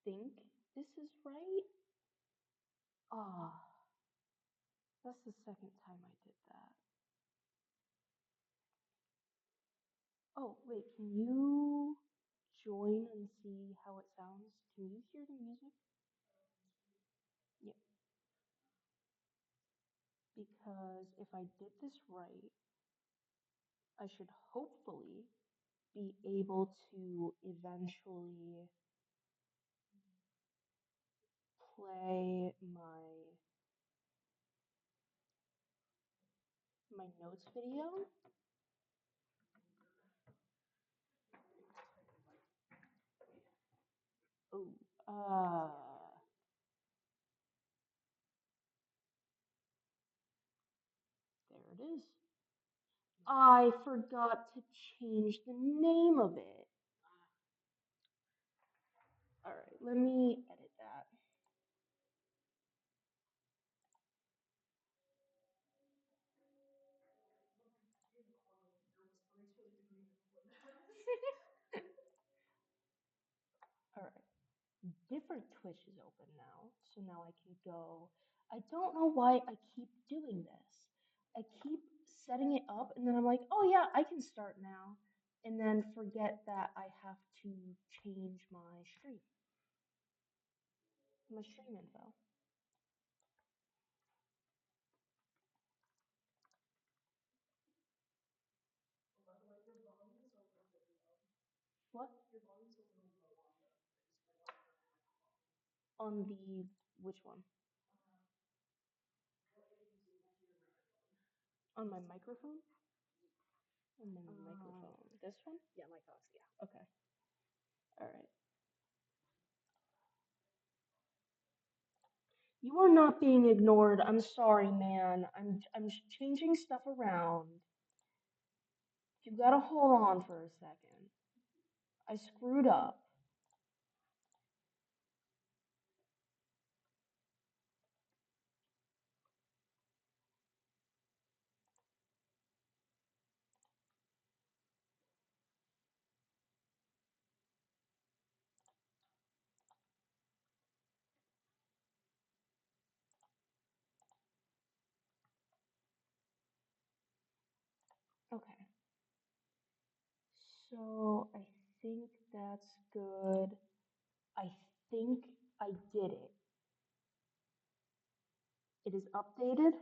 think this is right. Ah, that's the second time I did that. Oh, wait, can you join and see how it sounds? Can you hear the music? Yeah, because if I did this right, I should hopefully be able to eventually play my notes video. Oh, there it is. I forgot to change the name of it. All right, let me edit that. All right. Different Twitch is open now. So now I can go. I don't know why I keep doing this. I keep setting it up and then I'm like, oh yeah, I can start now. And then forget that I have to change my stream info. What? On the, which one? On my microphone? On my microphone. This one? Yeah, my thoughts. Yeah. Okay. All right. You are not being ignored. I'm sorry, man. I'm changing stuff around. You gotta hold on for a second. I screwed up. Okay. So I think that's good. I think I did it. It is updated.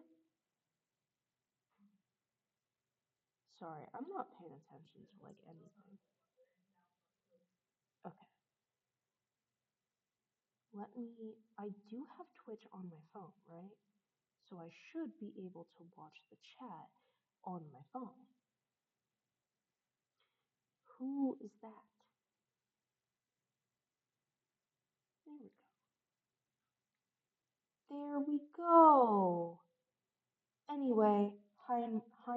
Sorry, I'm not paying attention to like anything. Okay. Let me. I do have Twitch on my phone, right? So I should be able to watch the chat on my phone. Who is that? There we go. There we go. Anyway, hi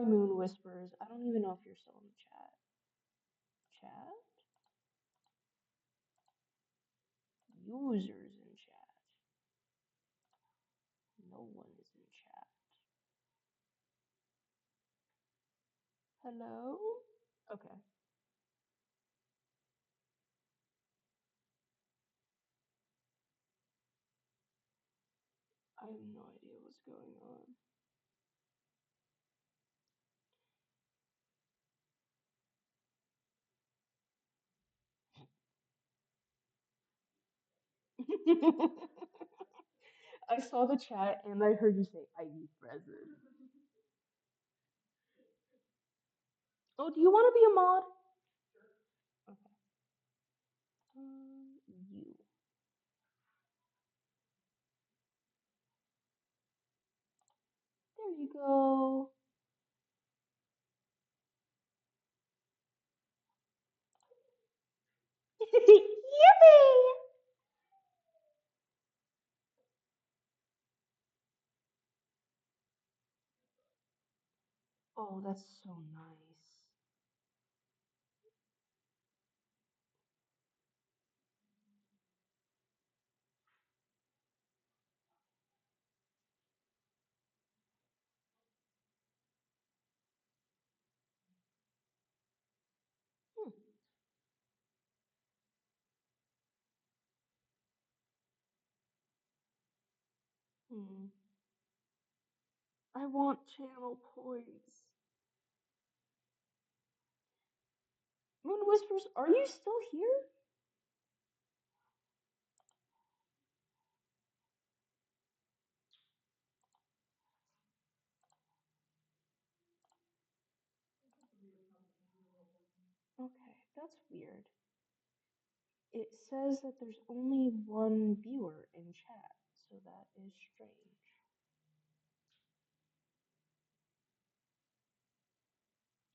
Moon Whispers. I don't even know if you're still in the chat. Chat? Users in chat. No one is in chat. Hello? Okay. I have no idea what's going on. I saw the chat and I heard you say ID present. Oh, do you want to be a mod? Okay. You. There you go. Yippee! Oh, that's so nice. Hmm. Hmm. I want channel points. Moon Whispers, are you still here? Okay, that's weird. It says that there's only one viewer in chat, so that is strange.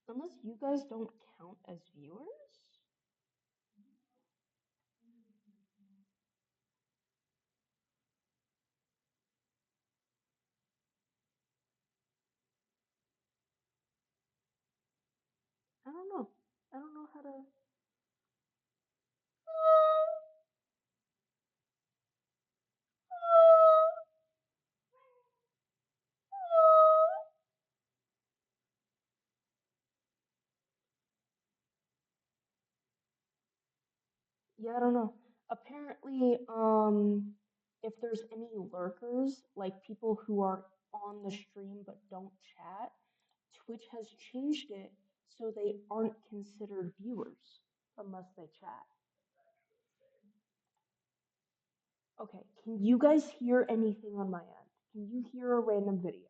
Unless you guys don't count as viewers? I don't know. I don't know how to. Yeah, I don't know. Apparently, if there's any lurkers, like people who are on the stream but don't chat, Twitch has changed it so they aren't considered viewers unless they chat. Okay, can you guys hear anything on my end? Can you hear a random video?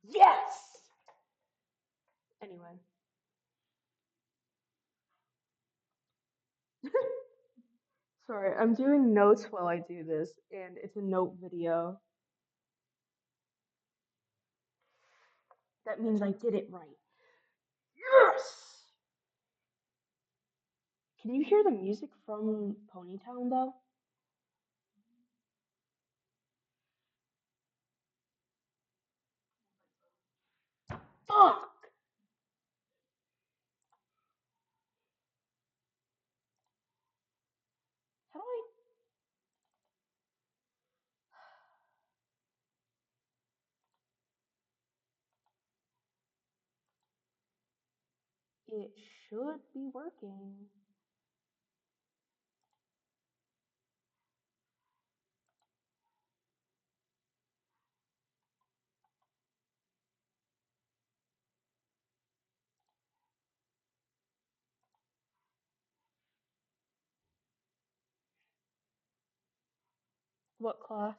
Yes! Anyway. Sorry, I'm doing notes while I do this, and it's a note video. That means I did it right. Yes! Can you hear the music from Ponytown though? Fuck! How do I? It should be working. What class?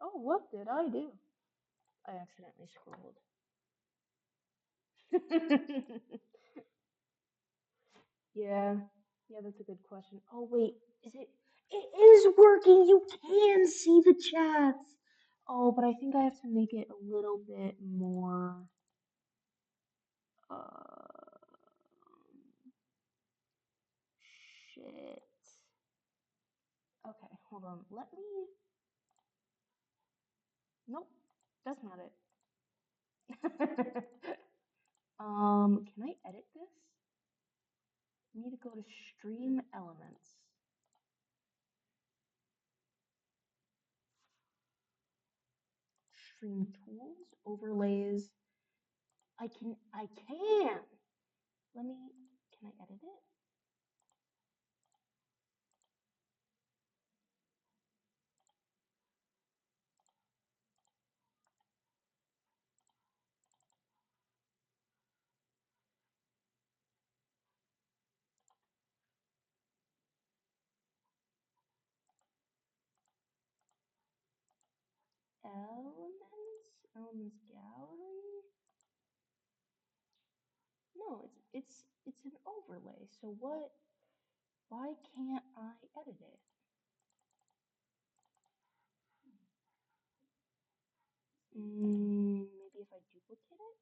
Oh, what did I do? I accidentally scrolled. Yeah, yeah, that's a good question. Oh, wait, is it? It is working! You can see the chats! Oh, but I think I have to make it a little bit more. Uh, shit. Okay, hold on. Let me. Nope, that's not it. Can I edit this? I need to go to Stream Elements. Stream Tools, Overlays. I can! Let me, can I edit it? Elements Gallery? No, it's an overlay. So why can't I edit it? Maybe if I duplicate it?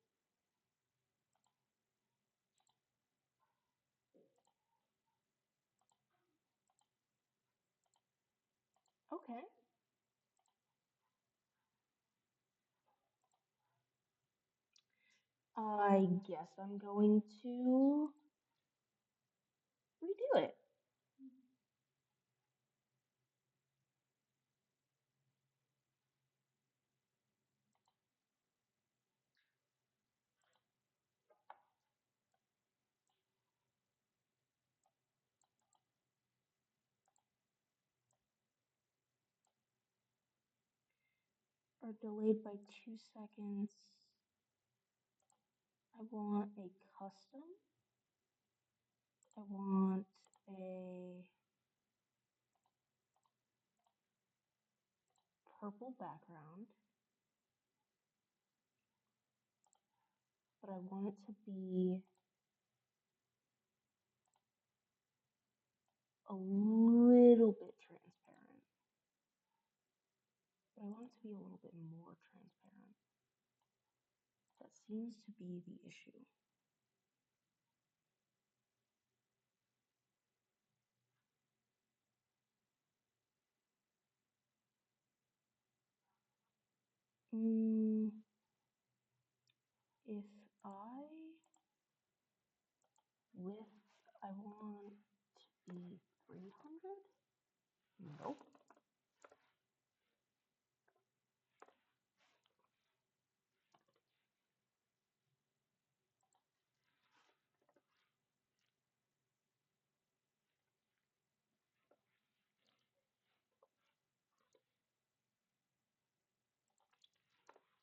Okay. I guess I'm going to redo it. are delayed by 2 seconds. I want a custom. I want a purple background, but I want it to be a little bit transparent. But I want it to be a little bit more transparent. That seems to be the issue. Mm, if I width, I want to be 300? Nope.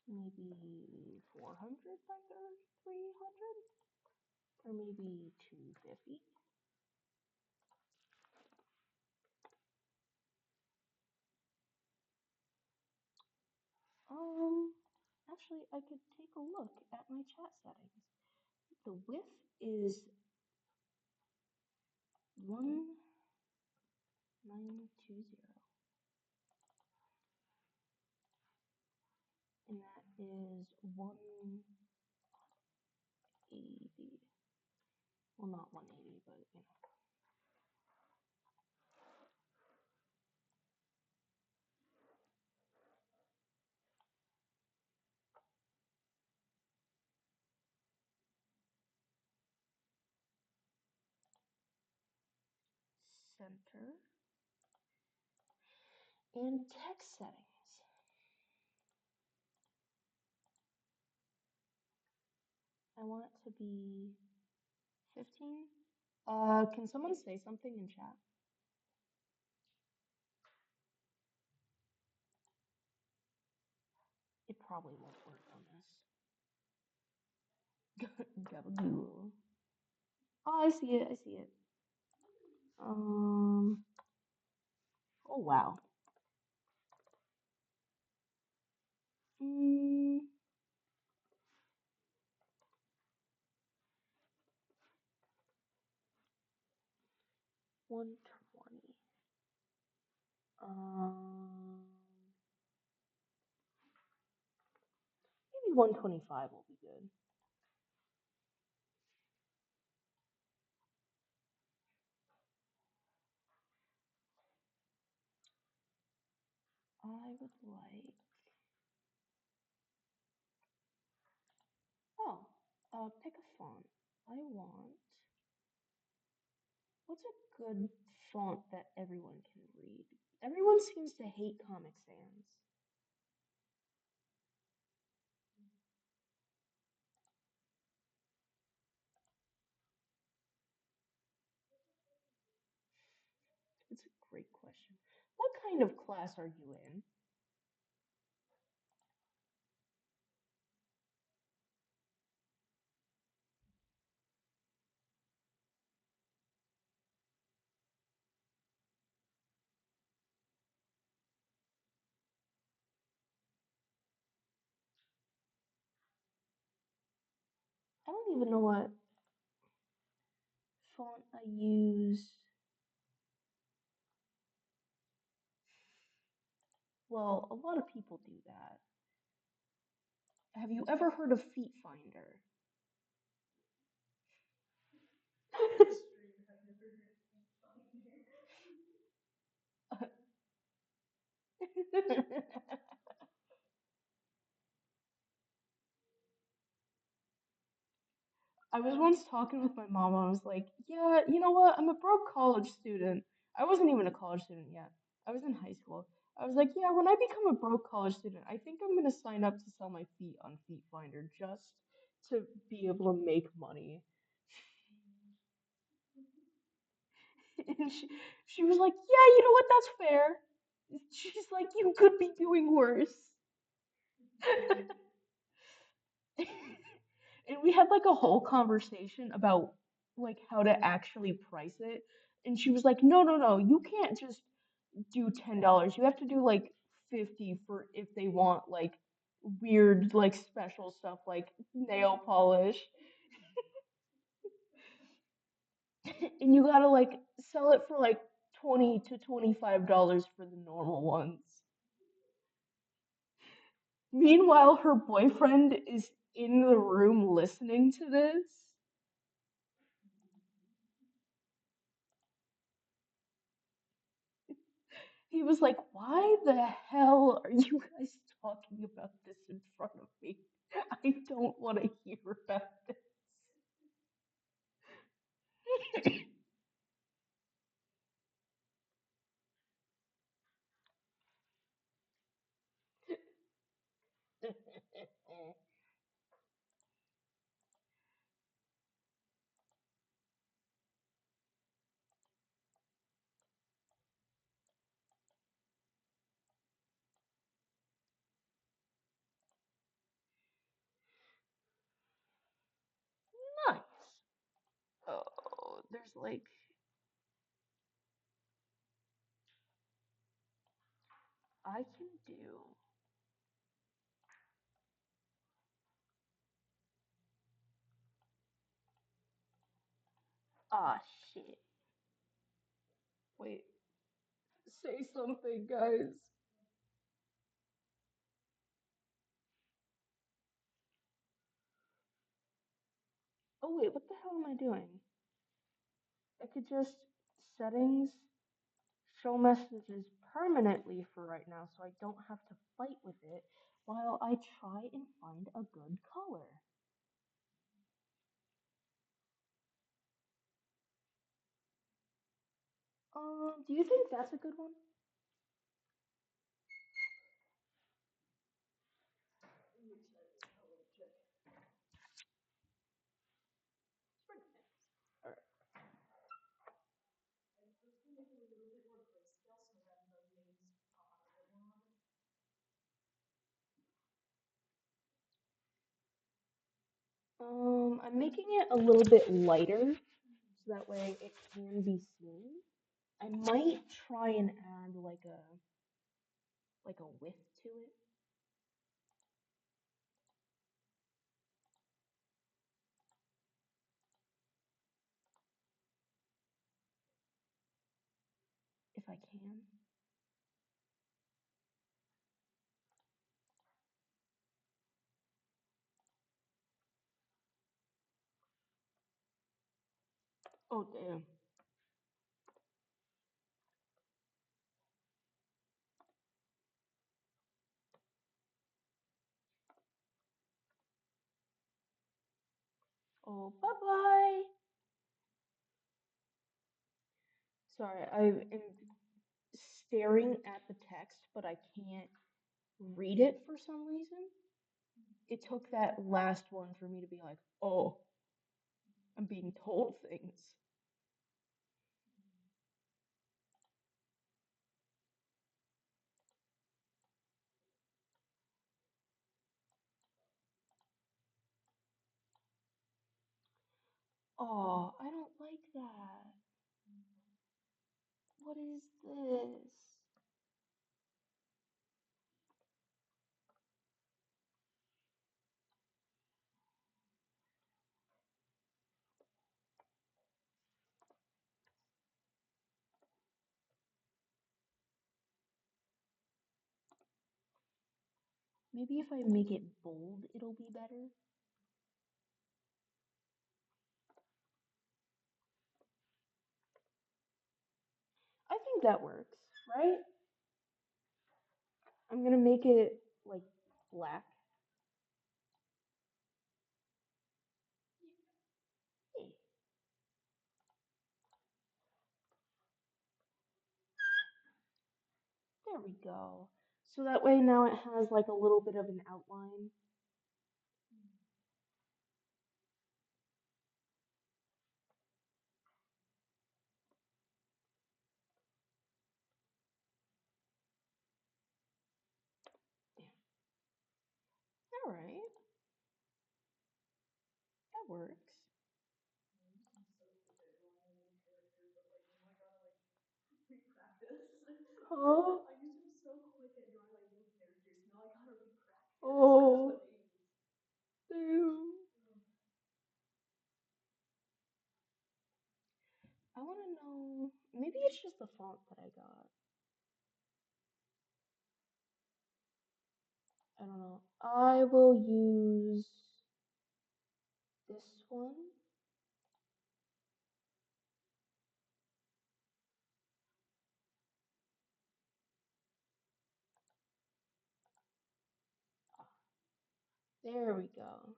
Maybe 400 by 300? Or maybe 250? Um, actually, I could take a look at my chat settings. The width is 1920, and that is 180. Well, not 180, but you know. Center and text settings. I want it to be 15. Can someone say something in chat? It probably won't work on this. Gabagool. Oh, I see it. I see it. Oh wow. Mm, 120. Um, maybe 125 will be good. I would like. Oh, pick a font. I want. What's a good font that everyone can read? Everyone seems to hate Comic Sans. It's a great question. What kind of class are you in? I don't even know what font I use. Well, a lot of people do that. Have you ever heard of Feet Finder? I was once talking with my mom. I was like, "Yeah, you know what? I'm a broke college student. I wasn't even a college student yet. I was in high school. I was like, yeah, when I become a broke college student, I think I'm gonna sign up to sell my feet on Feet Finder just to be able to make money." And she was like, "Yeah, you know what? That's fair." She's like, "You could be doing worse." And we had like a whole conversation about like how to actually price it. And she was like, "No, no, no, you can't just do $10. You have to do like 50 for if they want like weird like special stuff like nail polish. And you gotta like sell it for like 20 to $25 for the normal ones." Meanwhile, her boyfriend is in the room listening to this. He was like, "Why the hell are you guys talking about this in front of me? I don't want to hear about this." Nice. Oh, there's like, I can do. Ah, shit. Wait, say something, guys. Oh, wait, what the hell am I doing? I could just settings, show messages permanently for right now so I don't have to fight with it while I try and find a good color. Do you think that's a good one? Alright. I'm making it a little bit lighter so that way it can be seen. I might try and add like a width to it if I can. Oh damn. Oh, bye bye. Sorry, I am staring at the text, but I can't read it for some reason. It took that last one for me to be like, oh, I'm being told things. Oh, I don't like that. What is this? Maybe if I make it bold, it'll be better. I think that works, right? I'm gonna make it like black. Hey, there we go. So that way now it has like a little bit of an outline. right. That works. Oh. Oh. Damn. I want to know. Maybe it's just the font that I got. I don't know. I will use this one. There we go.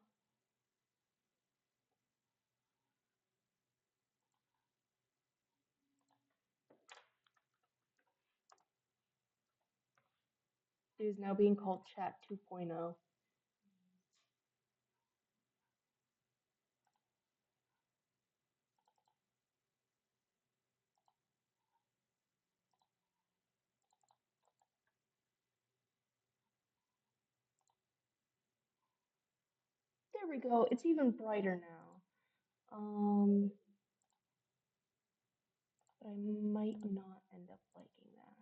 It is now being called Chat 2.0. There we go. It's even brighter now. But I might not end up liking that.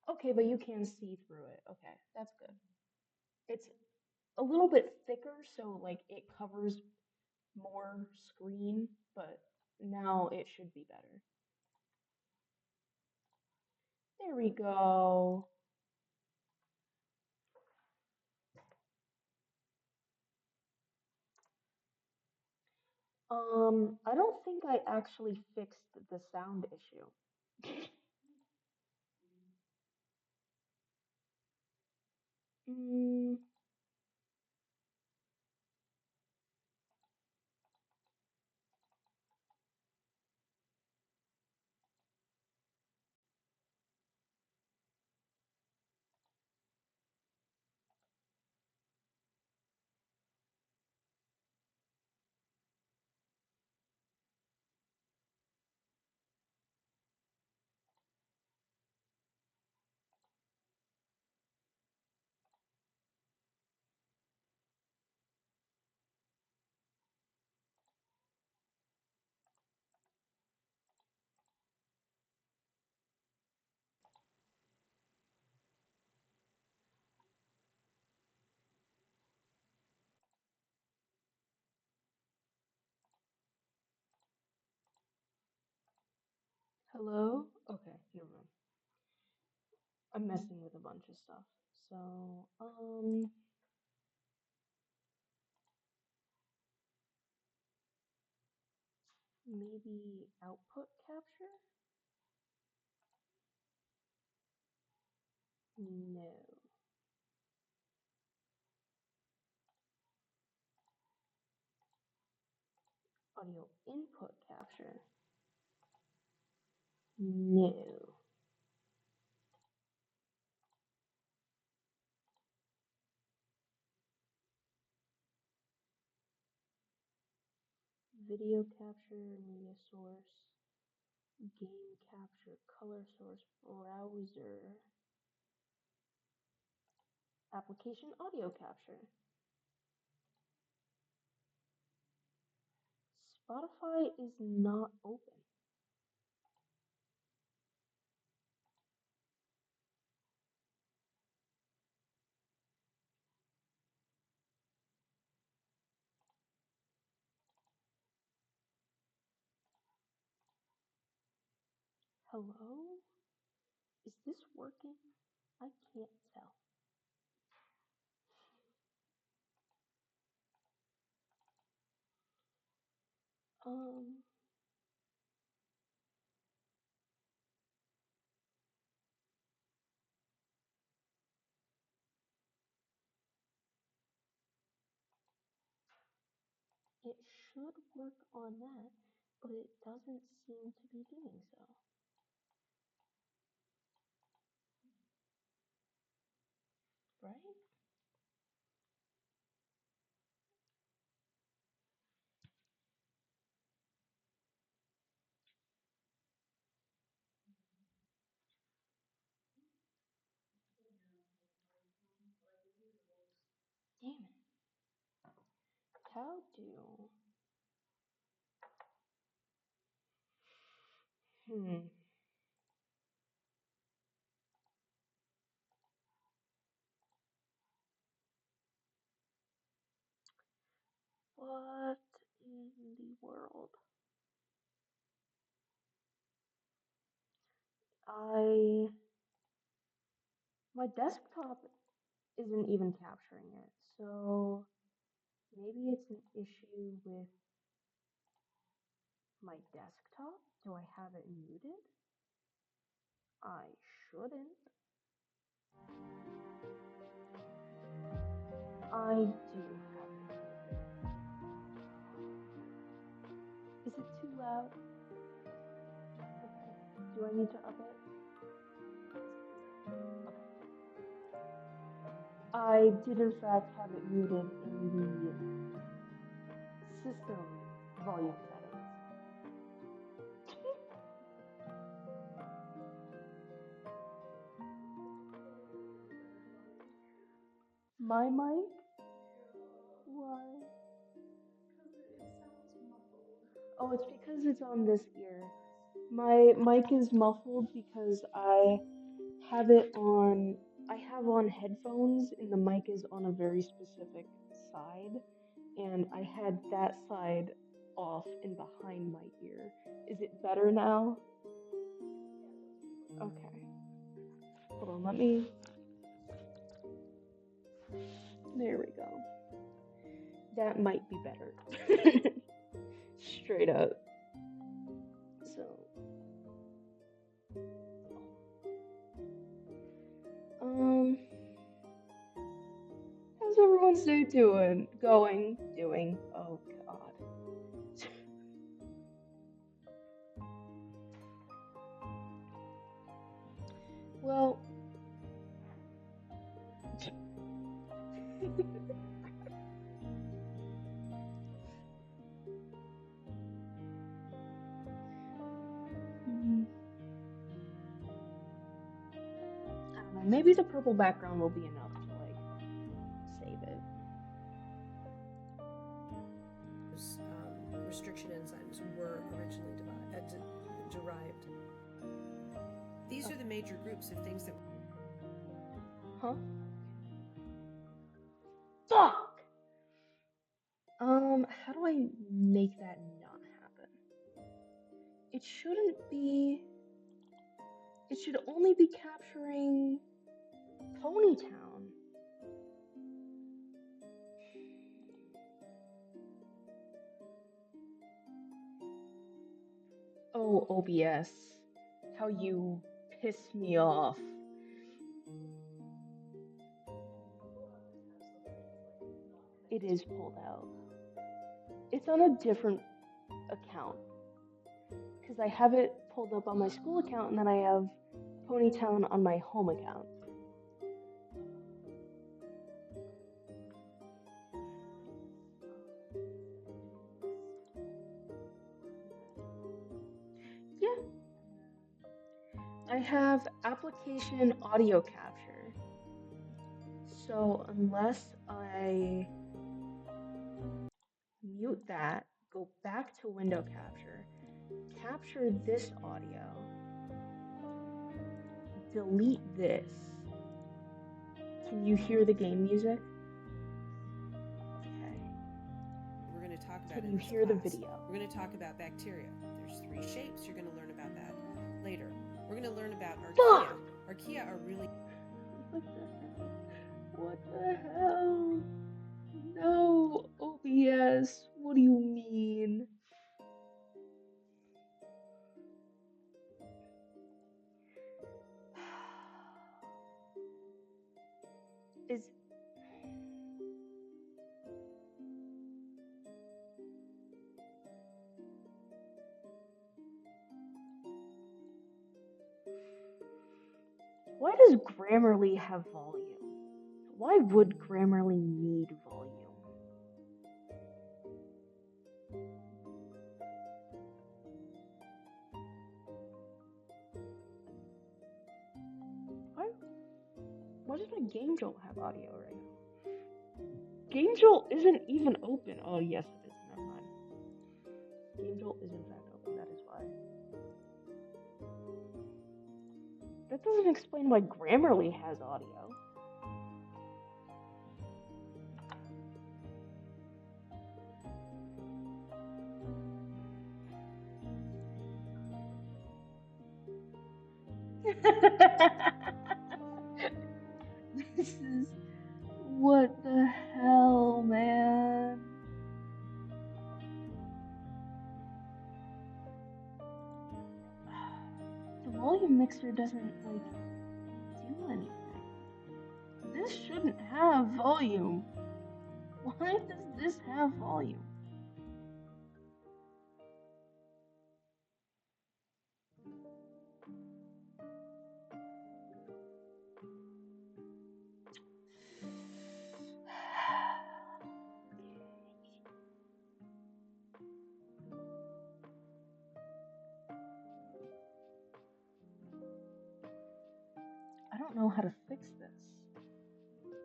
Okay, but you can see through it. Okay, that's good. It's a little bit thicker, so like it covers more screen, but now it should be better. There we go. I don't think I actually fixed the sound issue. Mm, hello? Okay, never mind. I'm messing with a bunch of stuff. So, maybe output capture? No. Audio input capture? No. Video capture, media source, game capture, color source, browser, application audio capture. Spotify is not open. Hello? Is this working? I can't tell. Um, it should work on that, but it doesn't seem to be doing so. right? Damn it. How do... Hmm. What in the world? I... My desktop isn't even capturing it, so maybe it's an issue with my desktop? Do I have it muted? I shouldn't. I do have it muted. Is it too loud? Okay. Do I need to up it? Okay. I did in fact have it muted in the system volume settings. My mic? Why? Oh, it's because it's on this ear. My mic is muffled because have it on I have on headphones and the mic is on a very specific side and I had that side off and behind my ear. Is it better now? Okay. Hold on, let me there we go. That might be better. Straight up. So um how's everyone's day doing? Doing. Oh god. Well, I don't know. Maybe the purple background will be enough to like save it. Restriction enzymes were originally derived. These are the major groups of things that. Huh? Fuck! How do I make that not happen? It shouldn't be. It should only be capturing Ponytown. Oh, OBS. How you piss me off. It is pulled out. It's on a different account. Because I have it pulled up on my school account and then I have Ponytown on my home account. Yeah. I have application audio capture. So unless I mute that, go back to window capture this audio, delete this. Can you hear the game music? Okay. We're going to talk about Can in you this hear class. the video? We're going to talk about bacteria. There's 3 shapes. You're going to learn about that later. We're going to learn about archaea. Fuck! Archaea are really. What the hell? What the hell? No, OBS. What do you mean? Is why does Grammarly have volume? Why would Grammarly need volume? Why, why does my Game Jolt have audio right now? Game Jolt isn't even open. Oh, yes, it is. Never mind. Game Jolt is in fact open. That is why. That doesn't explain why Grammarly has audio. This is what the hell, man. The volume mixer doesn't like do anything. This shouldn't have volume. Why does this have volume? I don't know how to fix this.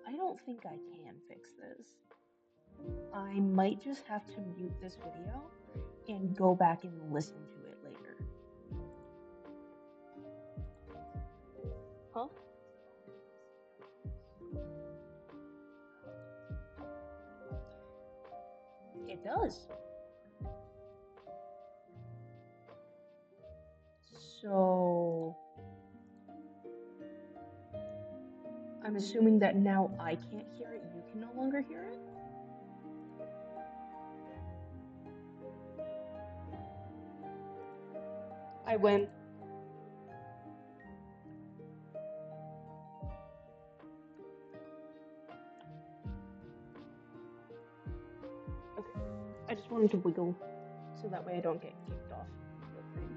I don't think I can fix this. I might just have to mute this video and go back and listen to it later. Huh? It does. So I'm assuming that now I can't hear it, you can no longer hear it? I win. Okay. I just wanted to wiggle so that way I don't get kicked off the thing.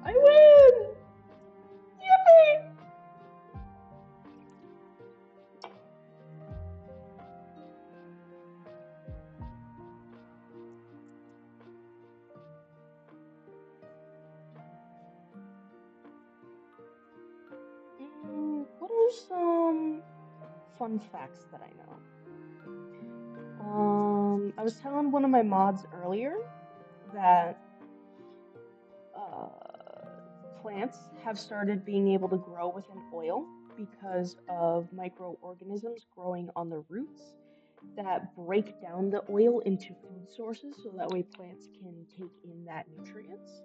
I win! Yippee! What are some fun facts that I know? I was telling one of my mods earlier that uh, plants have started being able to grow within oil because of microorganisms growing on the roots that break down the oil into food sources so that way plants can take in that nutrients.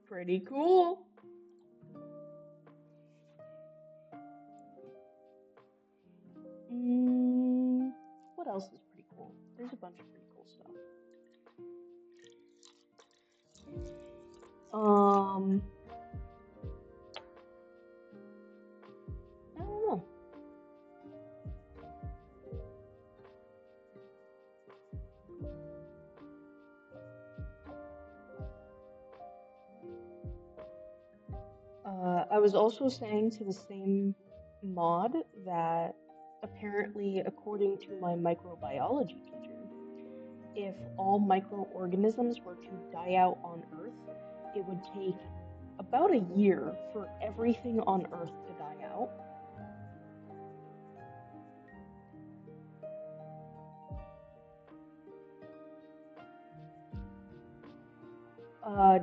Pretty cool. Mm, what else is pretty cool? There's a bunch of pretty cool stuff. Um, I don't know. I was also saying to the same mod that apparently, according to my microbiology teacher, if all microorganisms were to die out on Earth, it would take about a year for everything on Earth to die out.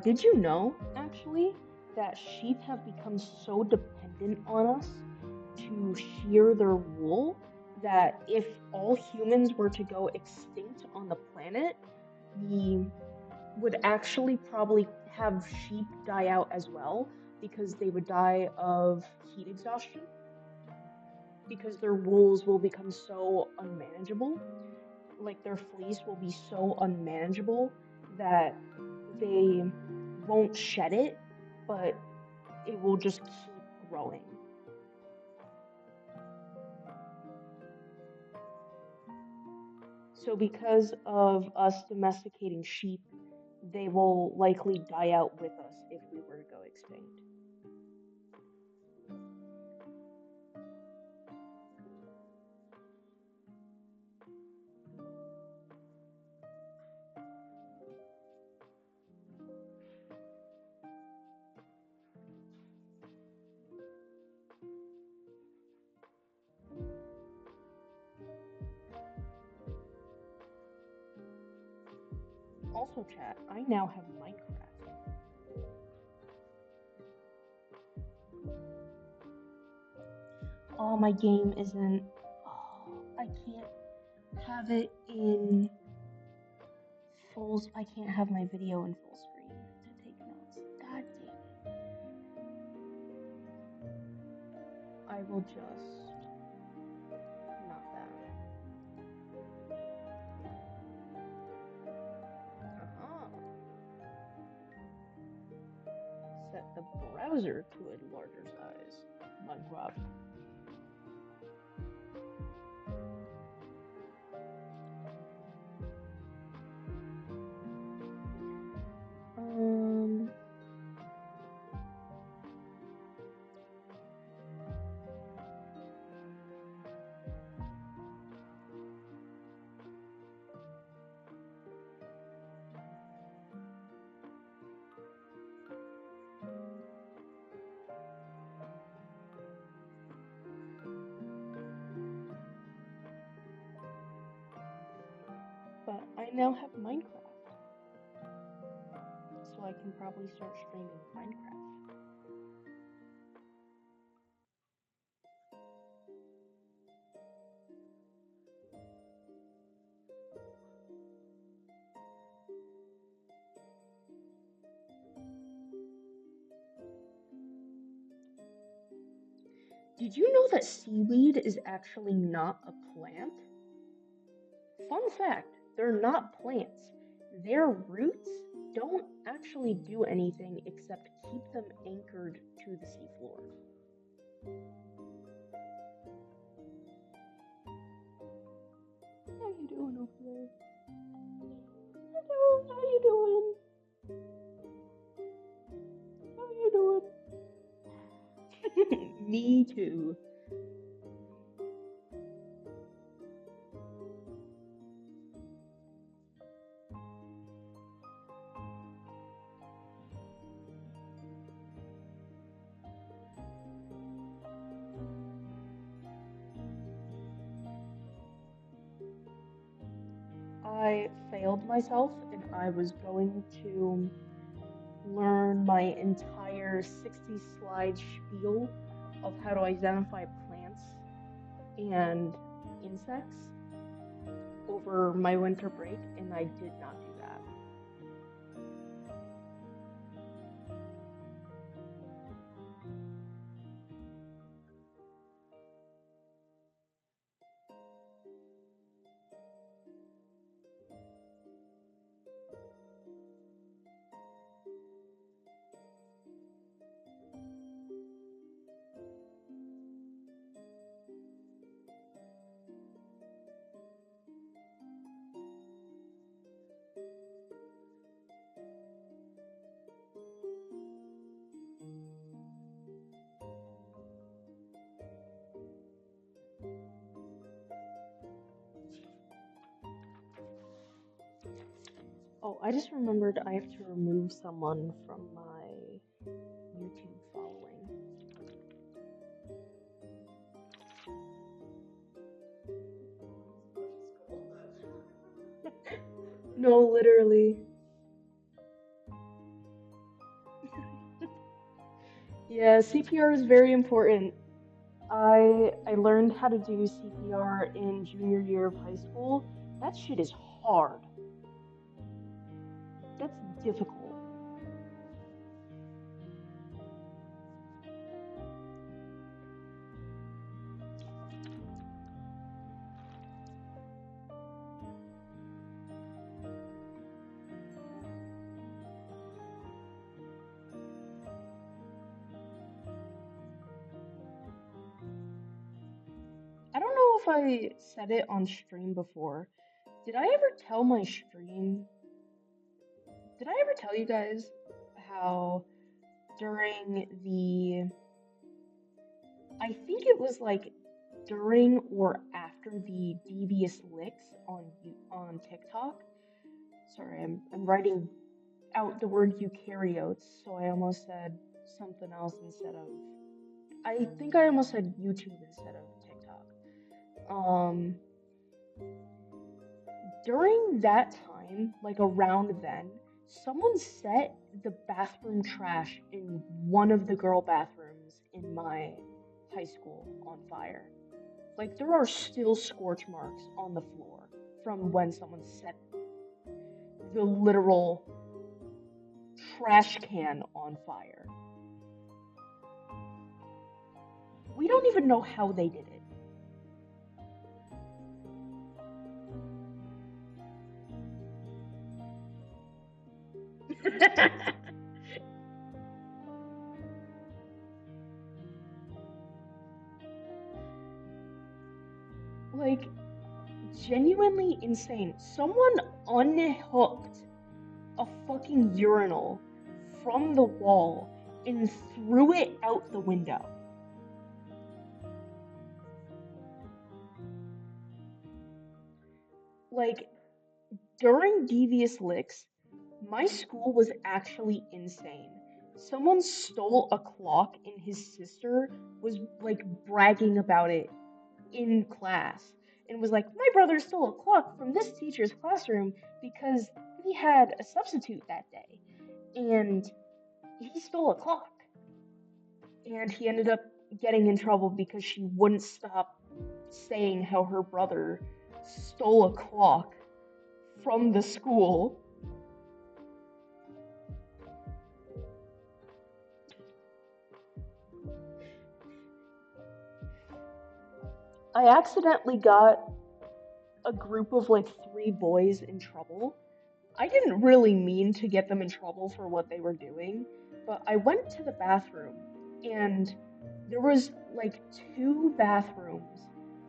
Did you know, actually, that sheep have become so dependent on us to shear their wool that if all humans were to go extinct on the planet, we would actually probably have sheep die out as well because they would die of heat exhaustion because their wools will become so unmanageable. Like their fleece will be so unmanageable that they won't shed it, but it will just keep growing. So, because of us domesticating sheep, they will likely die out with us if we were to go extinct. also, chat, I now have Minecraft. Oh, my game isn't. Oh, I can't have it in full. I can't have my video in full screen to take notes. God damn it. I will just. Not that. Uh-huh. Set the browser to a larger size. Minecraft. Um. But I now have Minecraft, so I can probably start streaming Minecraft. Did you know that seaweed is actually not a plant? Fun fact, they're not plants. Their roots don't actually do anything except keep them anchored to the seafloor. How you doing over there? Hello, how you doing? How you doing? Me too. I failed myself and I was going to learn my entire 60 slide spiel of how to identify plants and insects over my winter break, and I did not do that. Oh, I just remembered I have to remove someone from my YouTube following. No, literally. Yeah, CPR is very important. I learned how to do CPR in junior year of high school. That shit is hard. That's difficult. I don't know if I said it on stream before. Did I ever tell my stream? Did I ever tell you guys how during the I think it was like during or after the devious licks on TikTok. Sorry, I'm writing out the word eukaryotes, so I almost said something else instead of. I think I almost said YouTube instead of TikTok. During that time, like around then, someone set the bathroom trash in one of the girl bathrooms in my high school on fire. Like there are still scorch marks on the floor from when someone set the literal trash can on fire. We don't even know how they did it. Like genuinely insane. Someone unhooked a fucking urinal from the wall and threw it out the window. Like during Devious Licks, my school was actually insane. Someone stole a clock and his sister was like bragging about it in class and was like, "My brother stole a clock from this teacher's classroom because we had a substitute that day and he stole a clock." And he ended up getting in trouble because she wouldn't stop saying how her brother stole a clock from the school. I accidentally got a group of like three boys in trouble. I didn't really mean to get them in trouble for what they were doing, but I went to the bathroom and there was like two bathrooms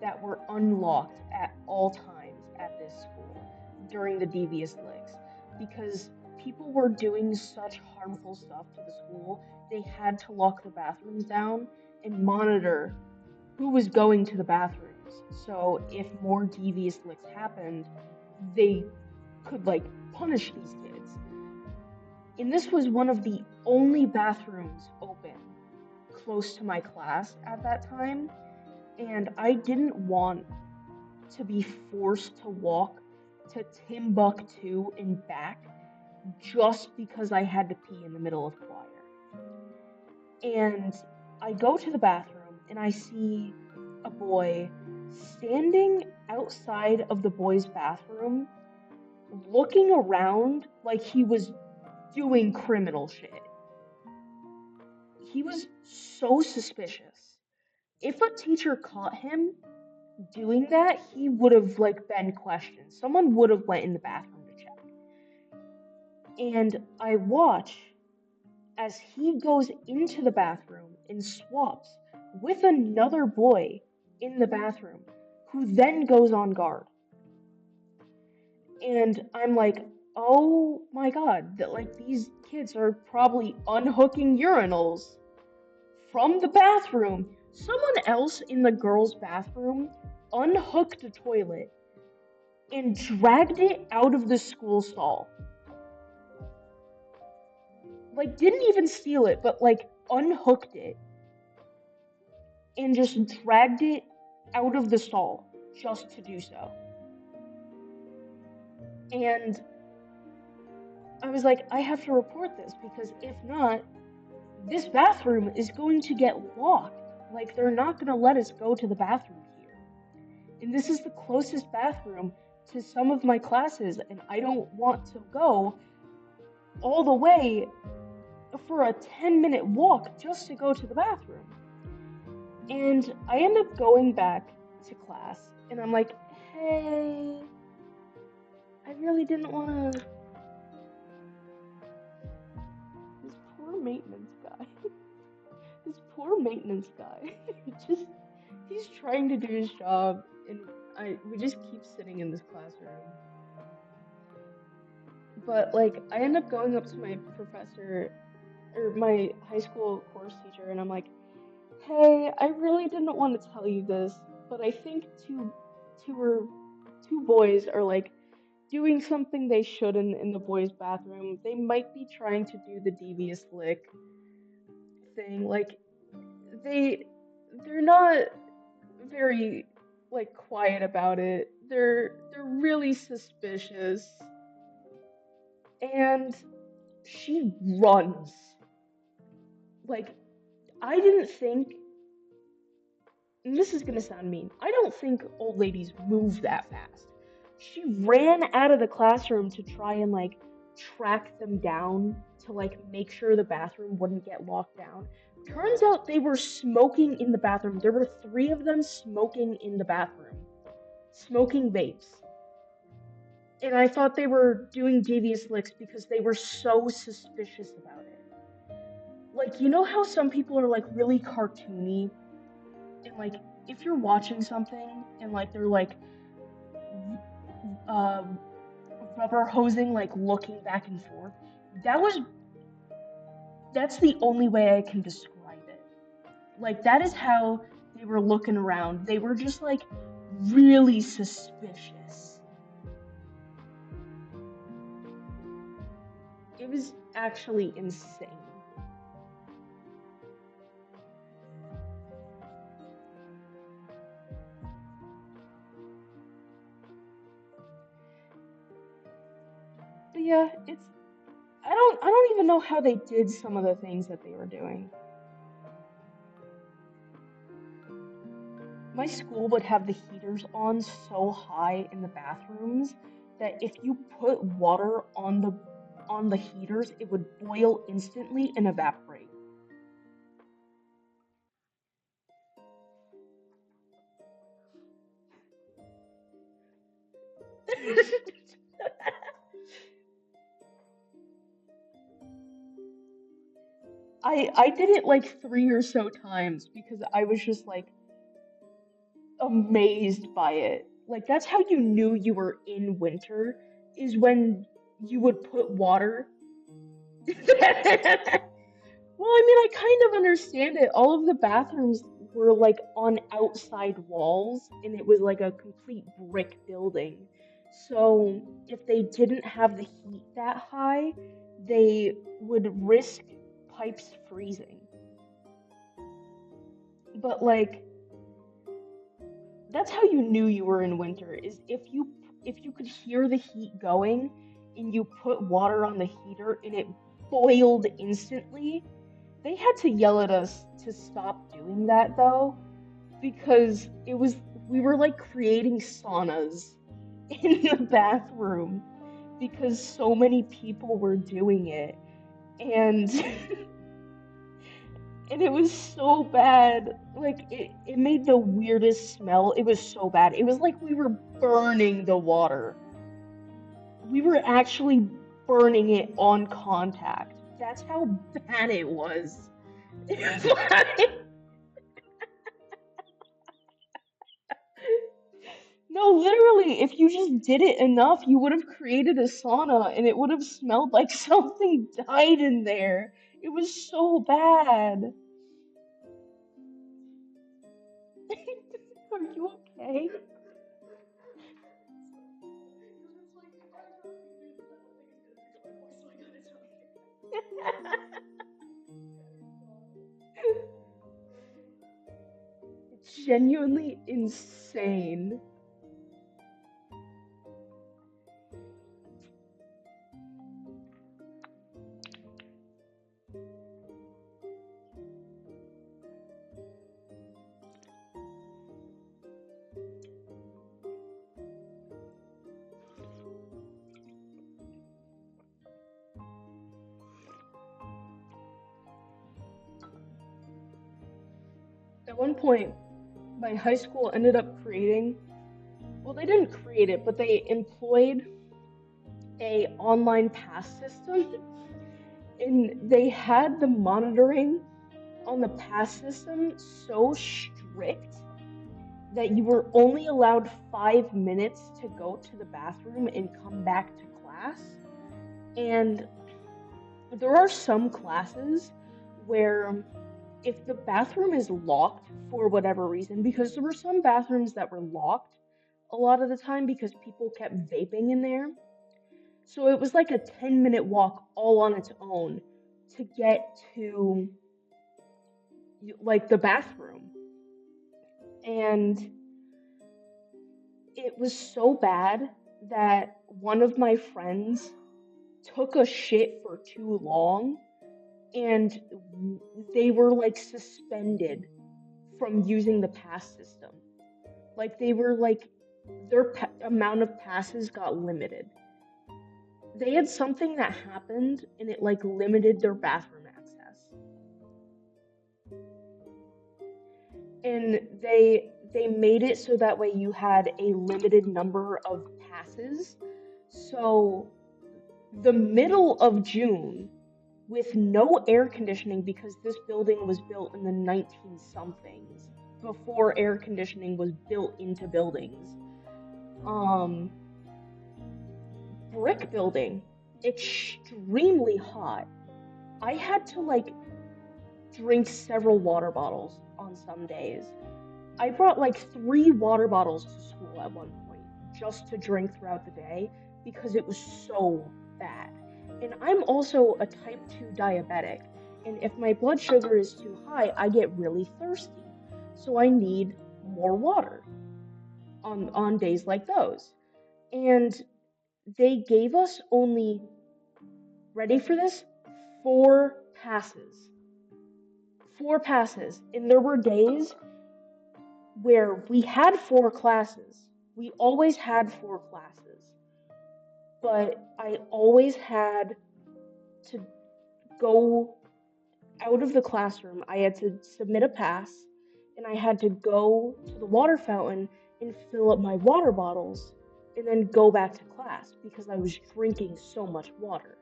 that were unlocked at all times at this school during the devious licks because people were doing such harmful stuff to the school. They had to lock the bathrooms down and monitor who was going to the bathrooms. So if more devious licks happened, they could like punish these kids. And this was one of the only bathrooms open close to my class at that time. And I didn't want to be forced to walk to Timbuktu and back just because I had to pee in the middle of choir. And I go to the bathroom and I see a boy standing outside of the boys' bathroom looking around like he was doing criminal shit. He was so suspicious. If a teacher caught him doing that, he would have like been questioned. Someone would have went in the bathroom to check. And I watch as he goes into the bathroom and swaps with another boy in the bathroom who then goes on guard. And I'm like, oh my god, that like these kids are probably unhooking urinals from the bathroom. Someone else in the girls' bathroom unhooked a toilet and dragged it out of the school stall. Like, didn't even steal it, but like unhooked it and just dragged it out of the stall just to do so. And I was like, I have to report this because if not, this bathroom is going to get locked. Like, they're not going to let us go to the bathroom here. And this is the closest bathroom to some of my classes, and I don't want to go all the way for a 10-minute walk just to go to the bathroom. And I end up going back to class, and I'm like, hey, I really didn't want to. This poor maintenance guy. This poor maintenance guy. just he's trying to do his job and I we just keep sitting in this classroom. But like I end up going up to my professor or my high school course teacher and I'm like, "Hey, I really didn't want to tell you this, but I think two or two boys are like doing something they shouldn't in the boys' bathroom. They might be trying to do the devious lick thing. Like they they're not very like quiet about it. They're really suspicious. and she runs. Like, I didn't think, and this is gonna sound mean, I don't think old ladies move that fast. She ran out of the classroom to try and like track them down to like make sure the bathroom wouldn't get locked down. Turns out they were smoking in the bathroom. There were three of them smoking in the bathroom, smoking vapes. And I thought they were doing devious licks because they were so suspicious about it. Like, you know how some people are like really cartoony and like if you're watching something and like they're like uh, rubber hosing, like looking back and forth. That was that's the only way I can describe it. Like that is how they were looking around. They were just like really suspicious. It was actually insane. But yeah, it's I don't even know how they did some of the things that they were doing. My school would have the heaters on so high in the bathrooms that if you put water on the heaters, it would boil instantly and evaporate. I did it like three or so times because I was just like amazed by it. Like that's how you knew you were in winter is when you would put water. Well, I mean, I kind of understand it. All of the bathrooms were like on outside walls, and it was like a complete brick building. So if they didn't have the heat that high, they would risk pipes freezing. But like that's how you knew you were in winter is if you could hear the heat going and you put water on the heater and it boiled instantly. They had to yell at us to stop doing that though because it was we were like creating saunas in the bathroom because so many people were doing it and and it was so bad. Like it made the weirdest smell. It was so bad. It was like we were burning the water. We were actually burning it on contact. That's how bad it was. It was like, no, literally, if you just did it enough, you would have created a sauna and it would have smelled like something died in there. It was so bad. Are you okay? It's genuinely insane. At one point, my high school ended up creating, well, they didn't create it, but they employed a online pass system and they had the monitoring on the pass system so strict that you were only allowed 5 minutes to go to the bathroom and come back to class. And there are some classes where if the bathroom is locked for whatever reason, because there were some bathrooms that were locked a lot of the time because people kept vaping in there. So it was like a 10-minute walk all on its own to get to like the bathroom. And it was so bad that one of my friends took a shit for too long and they were like suspended from using the pass system. Like they were like their amount of passes got limited. They had something that happened and it like limited their bathroom access. And they made it so that way you had a limited number of passes. So the middle of June with no air conditioning because this building was built in the 19 somethings before air conditioning was built into buildings. Um Brick building, extremely hot. I had to like drink several water bottles on some days. I brought like 3 water bottles to school at one point just to drink throughout the day because it was so bad. And I'm also a type 2 diabetic, and if my blood sugar is too high, I get really thirsty. So I need more water on days like those. And they gave us only, ready for this, 4 passes. 4 passes. And there were days where we had 4 classes. We always had 4 classes. But I always had to go out of the classroom. I had to submit a pass and I had to go to the water fountain and fill up my water bottles and then go back to class because I was drinking so much water.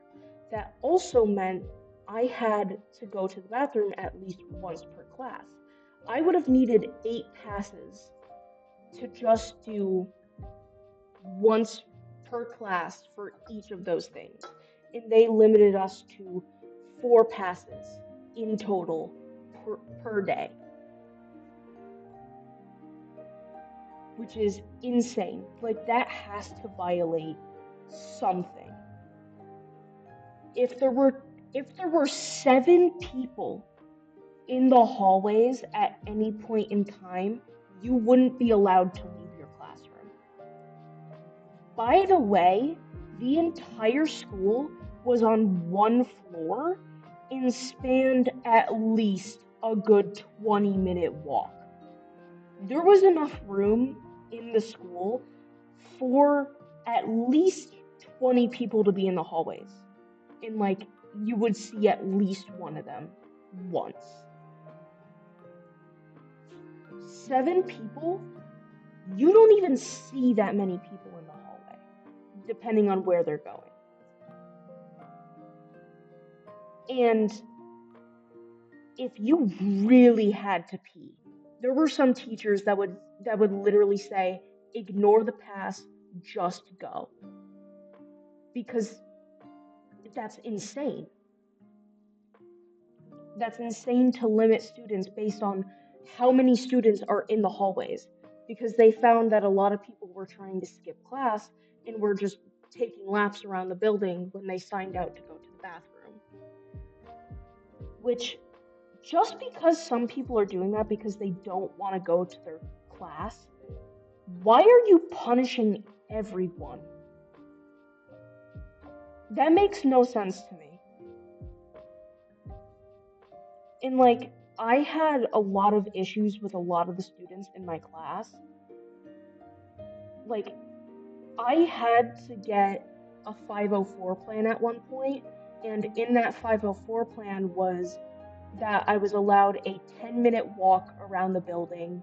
That also meant I had to go to the bathroom at least once per class. I would have needed 8 passes to just do once per class for each of those things. And they limited us to 4 passes in total per day, which is insane. Like, that has to violate something. If there were if there were 7 people in the hallways at any point in time, you wouldn't be allowed to leave your classroom. By the way, the entire school was on one floor and spanned at least a good 20-minute walk. There was enough room in the school for at least 20 people to be in the hallways. And like you would see at least one of them once. 7 people, you don't even see that many people in the hallway, depending on where they're going. And if you really had to pee, there were some teachers that would literally say, ignore the pass, just go. Because that's insane. That's insane to limit students based on how many students are in the hallways. Because they found that a lot of people were trying to skip class and were just taking laps around the building when they signed out to go to the bathroom. Which, just because some people are doing that because they don't want to go to their class, why are you punishing everyone? That makes no sense to me. And like, I had a lot of issues with a lot of the students in my class. Like, I had to get a 504 plan at one point, and in that 504 plan was that I was allowed a 10-minute walk around the building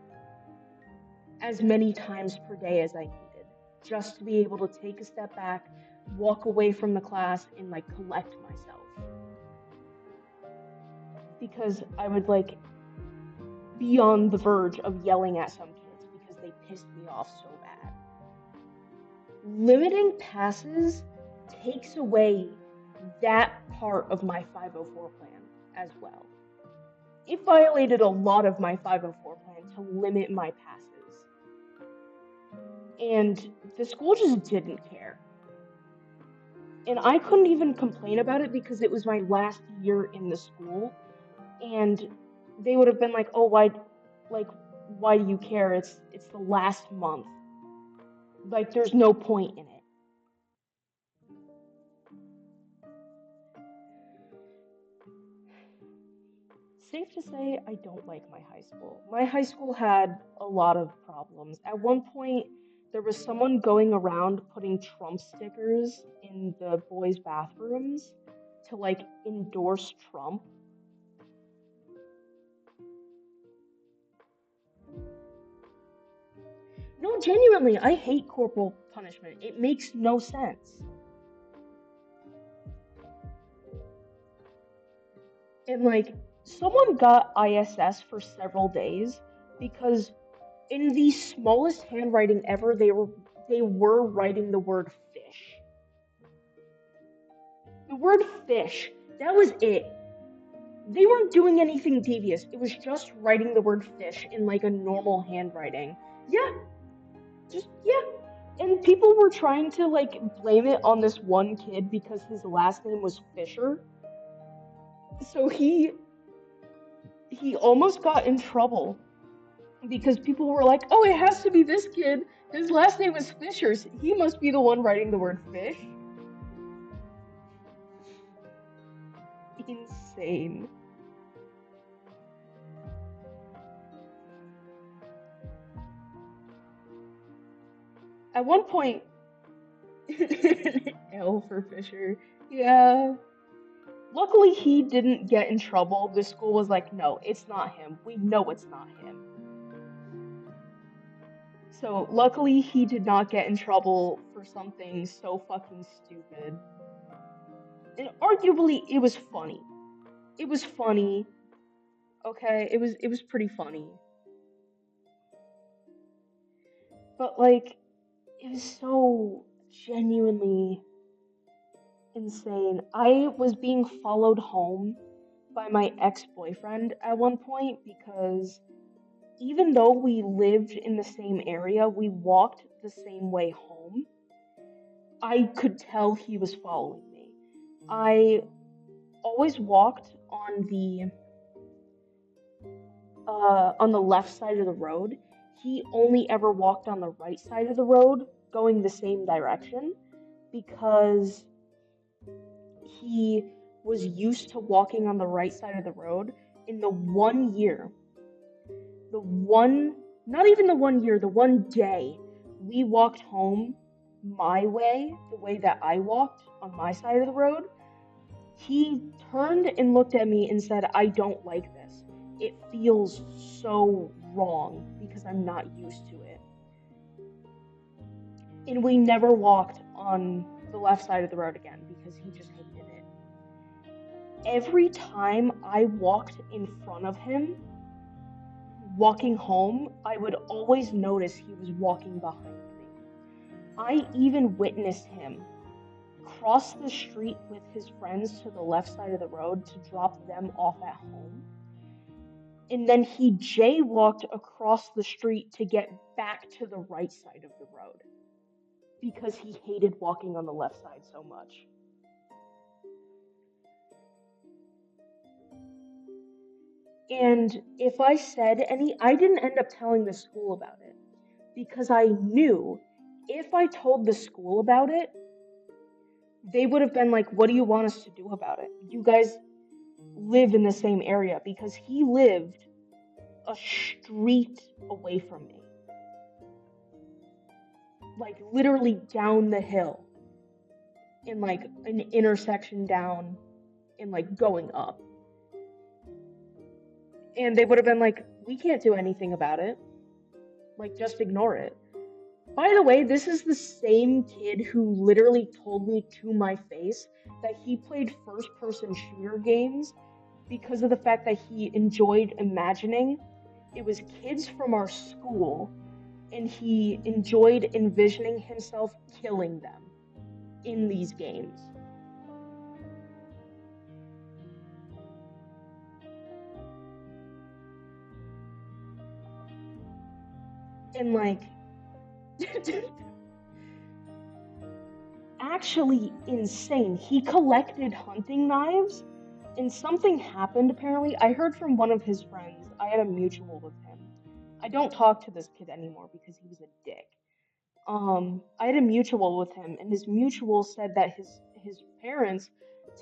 as many times per day as I needed, just to be able to take a step back, walk away from the class, and like collect myself. Because I would like be on the verge of yelling at some kids because they pissed me off so bad. Limiting passes takes away that part of my 504 plan as well. It violated a lot of my 504 plan to limit my passes. And the school just didn't care. And I couldn't even complain about it because it was my last year in the school. And they would have been like, "Oh, why do you care? It's the last month. Like, there's no point in it." safe to say I don't like my high school. My high school had a lot of problems. At one point, there was someone going around putting Trump stickers in the boys' bathrooms to like endorse Trump. No, genuinely, I hate corporal punishment. It makes no sense. And like, someone got ISS for several days because in the smallest handwriting ever, they were writing the word fish. The word fish. That was it. They weren't doing anything devious. It was just writing the word fish in like a normal handwriting. Yeah, just yeah. And people were trying to like blame it on this one kid because his last name was Fisher. So he almost got in trouble because people were like, "Oh, it has to be this kid. His last name is Fishers. He must be the one writing the word fish." Insane. At one point, L for Fisher. Yeah. Luckily, he didn't get in trouble. The school was like, "No, it's not him. We know it's not him." So, luckily, he did not get in trouble for something so fucking stupid. And arguably, it was funny. It was funny. Okay, it was pretty funny. But like, it was so genuinely insane. I was being followed home by my ex-boyfriend at one point because even though we lived in the same area, we walked the same way home. I could tell he was following me. I always walked on the left side of the road. He only ever walked on the right side of the road, going the same direction because he was used to walking on the right side of the road. In the one year, the one, not even the one year, the one day we walked home my way, the way that I walked on my side of the road, he turned and looked at me and said, "I don't like this. It feels so wrong because I'm not used to it." And we never walked on the left side of the road again because he just hated it. Every time I walked in front of him, walking home, I would always notice he was walking behind me. I even witnessed him cross the street with his friends to the left side of the road to drop them off at home. And then he jaywalked across the street to get back to the right side of the road because he hated walking on the left side so much. And if I said any, I didn't end up telling the school about it because I knew if I told the school about it, they would have been like, "What do you want us to do about it? You guys live in the same area," because he lived a street away from me, like literally down the hill in like an intersection down and like going up. And they would have been like, "We can't do anything about it. Like, just ignore it." By the way, this is the same kid who literally told me to my face that he played first person shooter games because of the fact that he enjoyed imagining it was kids from our school and he enjoyed envisioning himself killing them in these games. And like, actually insane. He collected hunting knives, and something happened apparently. I heard from one of his friends. I had a mutual with him. I don't talk to this kid anymore because he was a dick. I had a mutual with him, and his mutual said that his parents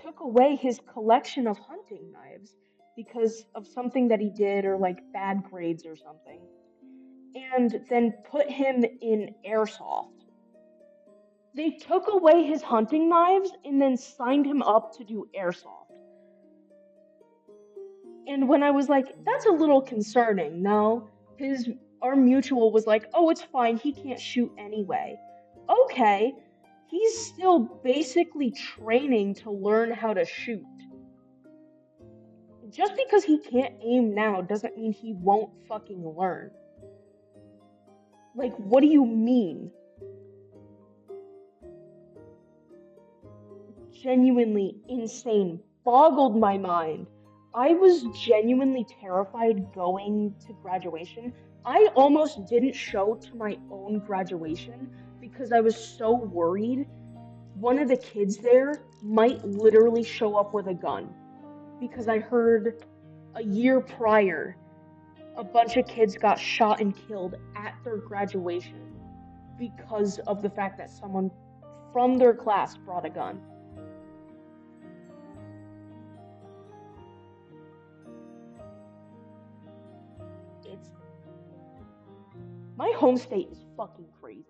took away his collection of hunting knives because of something that he did or like bad grades or something, and then put him in airsoft. They took away his hunting knives and then signed him up to do airsoft. And when I was like, that's a little concerning, no? His Our mutual was like, oh, it's fine, he can't shoot anyway. Okay, he's still basically training to learn how to shoot. Just because he can't aim now doesn't mean he won't fucking learn. Like, what do you mean? Genuinely insane. Boggled my mind. I was genuinely terrified going to graduation. I almost didn't show to my own graduation because I was so worried one of the kids there might literally show up with a gun. Because I heard a year prior, a bunch of kids got shot and killed at their graduation because of the fact that someone from their class brought a gun. It's My home state is fucking crazy.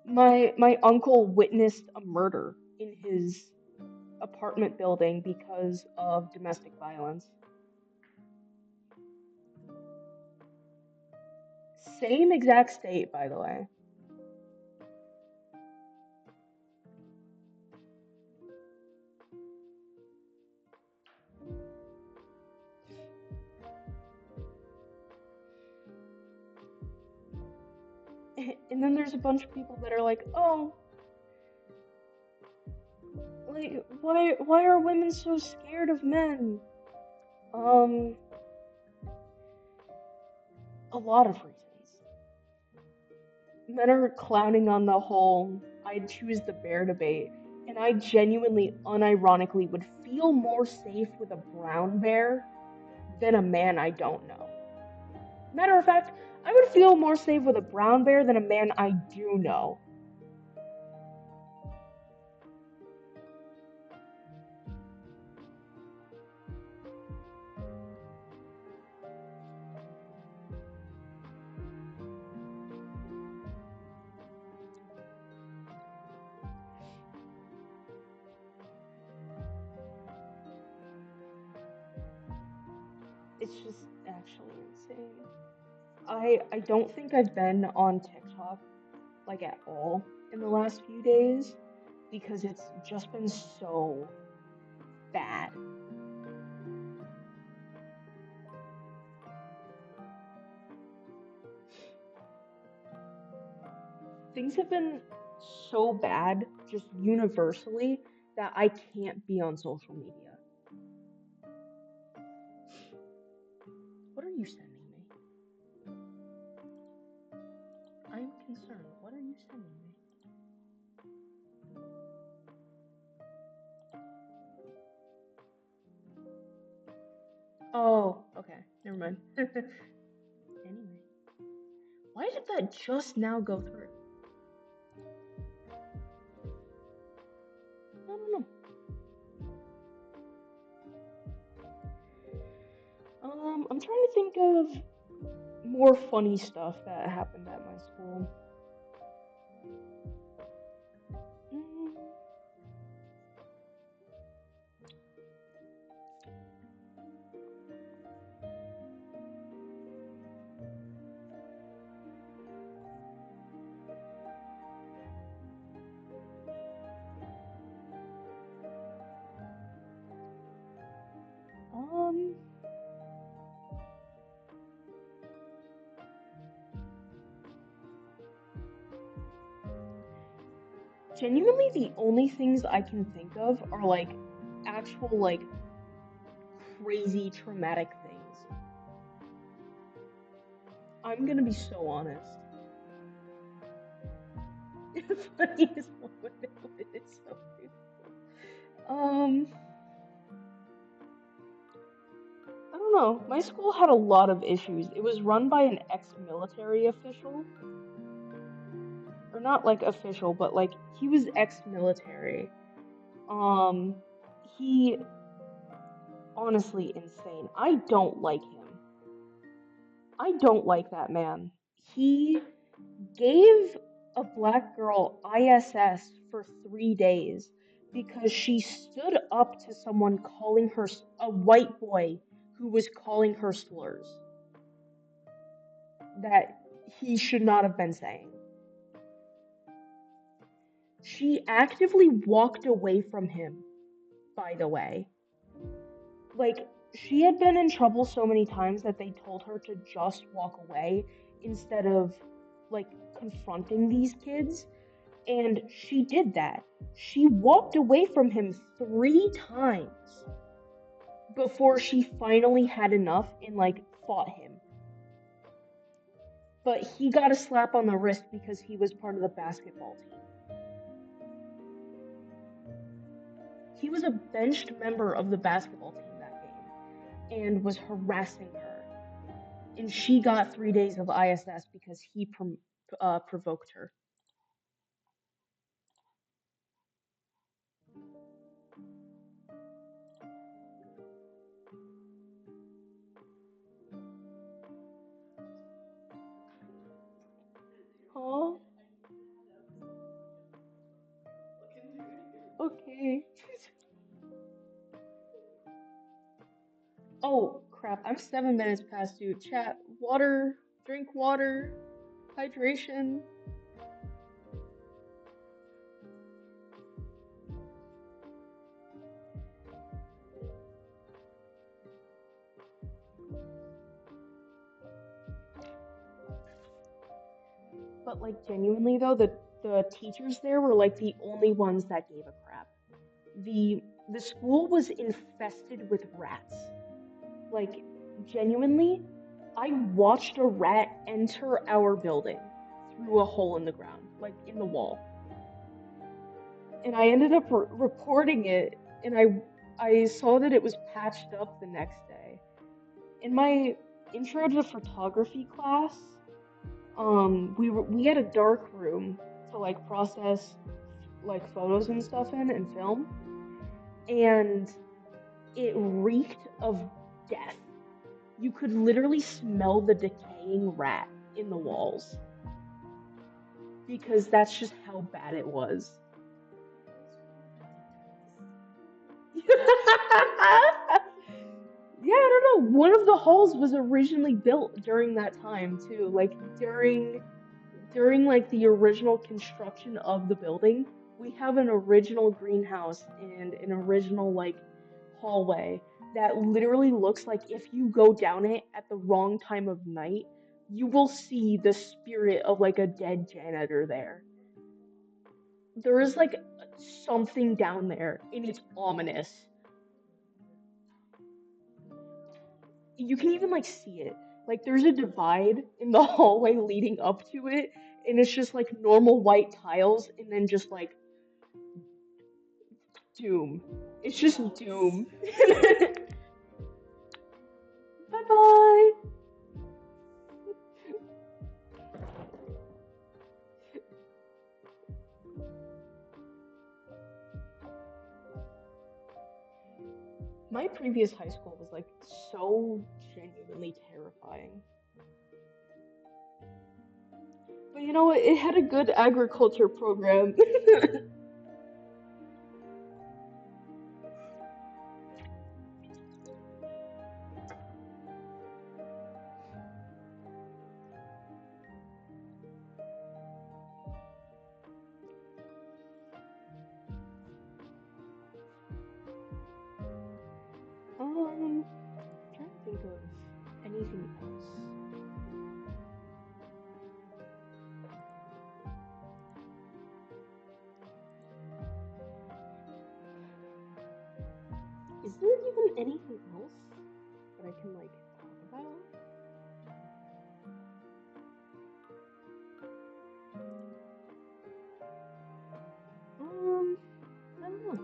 My uncle witnessed a murder in his apartment building because of domestic violence. Same exact state, by the way. And then there's a bunch of people that are like, "Oh, like why are women so scared of men?" Um, a lot of reasons. Men are clowning on the whole "I'd choose the bear" debate, and I genuinely, unironically, would feel more safe with a brown bear than a man I don't know. Matter of fact, I would feel more safe with a brown bear than a man I do know. It's just actually insane. I don't think I've been on TikTok like at all in the last few days because it's just been so bad. Things have been so bad just universally that I can't be on social media. What are you sending me? I'm concerned. What are you sending me? Oh, okay. Never mind. Anyway, why did that just now go through? I don't know. I'm trying to think of more funny stuff that happened at my school. Mm, um, Genuinely, the only things I can think of are like actual, like, crazy traumatic things. I'm gonna be so honest. Funniest moment ever. It's so beautiful. Um, I don't know. My school had a lot of issues. It was run by an ex-military official, or not like official, but like he was ex-military. Um, he honestly insane. I don't like him. I don't like that man. He gave a black girl ISS for 3 days because she stood up to someone calling her a white boy who was calling her slurs that he should not have been saying. She actively walked away from him, by the way. Like, she had been in trouble so many times that they told her to just walk away instead of, like, confronting these kids. And she did that. She walked away from him 3 times before she finally had enough and, like, fought him. But he got a slap on the wrist because he was part of the basketball team. He was a benched member of the basketball team that game and was harassing her. And she got 3 days of ISS because he provoked her. Oh, okay. Oh, crap. I'm 7 minutes past due. Chat, water, drink water, hydration. But, like, genuinely, though, the teachers there were, like, the only ones that gave a crap. The school was infested with rats. Like, genuinely, I watched a rat enter our building through a hole in the ground, like in the wall. And I ended up reporting it, and I saw that it was patched up the next day. In my intro to photography class, we had a dark room to like process like photos and stuff in and film, and it reeked of death. You could literally smell the decaying rat in the walls because that's just how bad it was. Yeah, I don't know. One of the halls was originally built during that time too, like during like the original construction of the building. We have an original greenhouse and an original like hallway that literally looks like if you go down it at the wrong time of night, you will see the spirit of like a dead janitor there. There is like something down there and it's ominous. You can even like see it. Like there's a divide in the hallway leading up to it, and it's just like normal white tiles, and then just like doom. It's just doom. Bye bye. My previous high school was like so genuinely terrifying. But you know what? It had a good agriculture program. Trying to think of anything else. Is there even anything else that I can like talk about? Um, I don't know.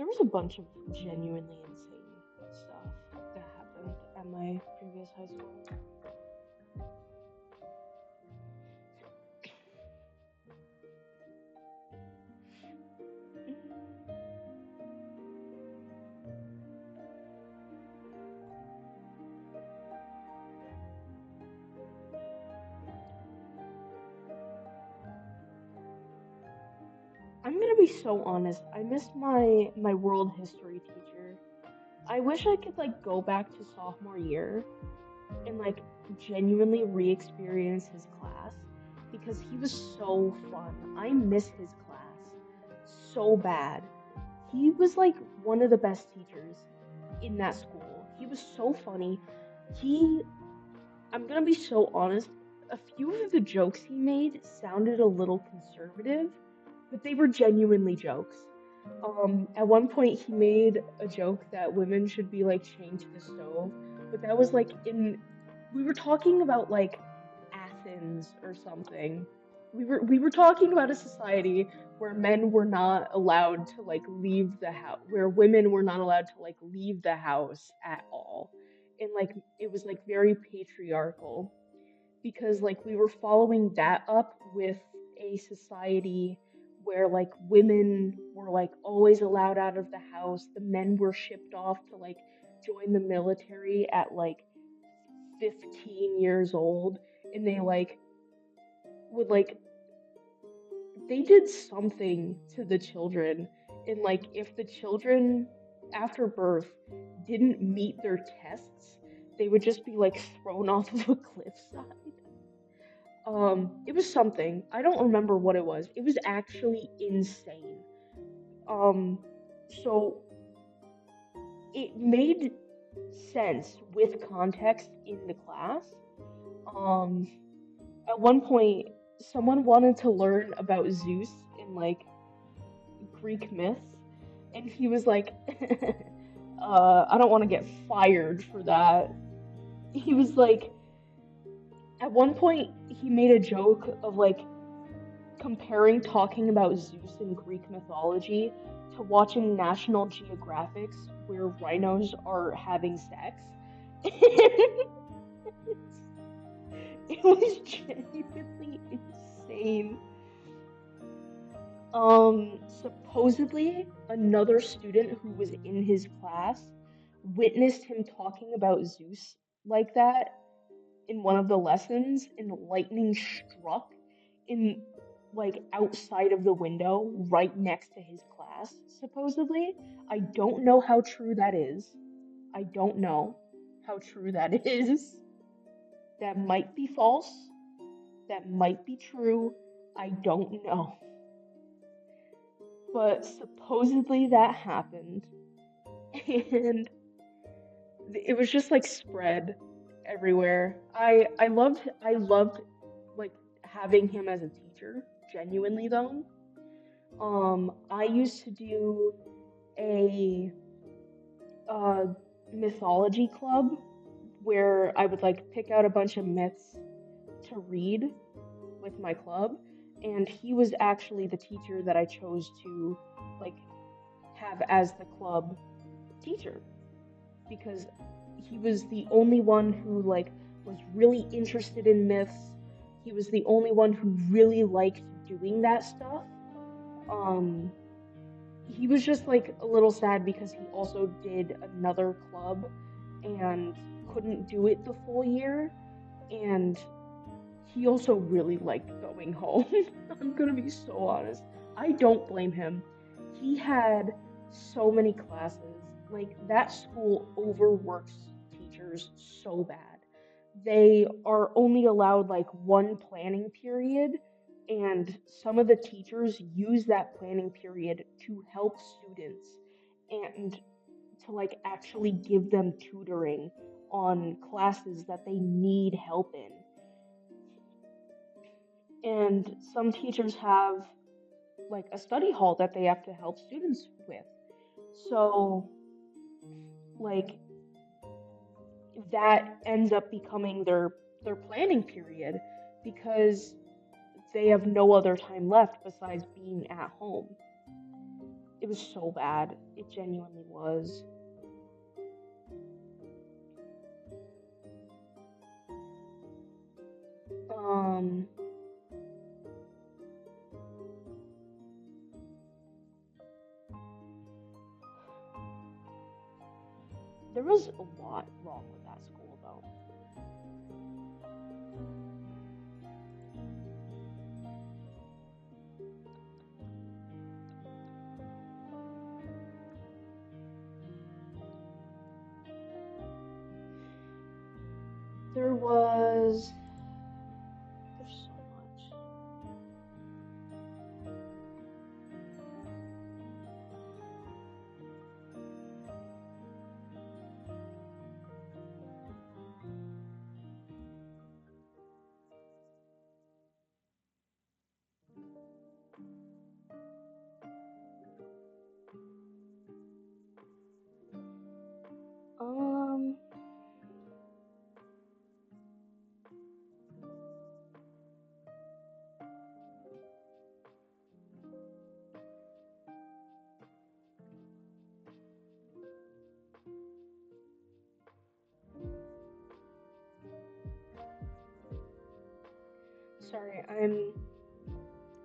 there was a bunch of genuinely insane stuff that happened at my previous high school. Mm, I'm gonna be so honest. I miss my world history teacher. I wish I could like go back to sophomore year and like genuinely re-experience his class because he was so fun. I miss his class so bad. He was like one of the best teachers in that school. He was so funny. He I'm gonna be so honest, a few of the jokes he made sounded a little conservative, but they were genuinely jokes. At one point he made a joke that women should be like chained to the stove, but that was like in we were talking about like Athens or something. We were talking about a society where men were not allowed to like leave the house, where women were not allowed to like leave the house at all. And like it was like very patriarchal because like we were following that up with a society where like women were like always allowed out of the house. The men were shipped off to like join the military at like 15 years old, and they like would like they did something to the children, and like if the children after birth didn't meet their tests, they would just be like thrown off of a cliffside. It was something. I don't remember what it was. It was actually insane. Um, so it made sense with context in the class. Um, at one point, someone wanted to learn about Zeus in like Greek myths, and he was like, I don't want to get fired for that. He was like, at one point, he made a joke of like comparing talking about Zeus in Greek mythology to watching National Geographics where rhinos are having sex. It was genuinely insane. Supposedly, another student who was in his class witnessed him talking about Zeus like that in one of the lessons, and lightning struck in like outside of the window right next to his class, supposedly. I don't know how true that is. I don't know how true that is. That might be false. That might be true. I don't know. But supposedly that happened. And it was just like spread everywhere. I loved like having him as a teacher, genuinely though. I used to do a uh mythology club where I would like pick out a bunch of myths to read with my club, and he was actually the teacher that I chose to like have as the club teacher because he was the only one who like was really interested in myths. He was the only one who really liked doing that stuff. Um he was just like a little sad because he also did another club and couldn't do it the full year, and he also really liked going home. I'm gonna be so honest. I don't blame him. He had so many classes. Like, that school overworks teachers so bad. They are only allowed like one planning period, and some of the teachers use that planning period to help students and to like actually give them tutoring on classes that they need help in. And some teachers have like a study hall that they have to help students with. So like that ends up becoming their planning period because they have no other time left besides being at home. It was so bad. It genuinely was. Um, there was a lot wrong with that school though. There was there's so much. Um, sorry,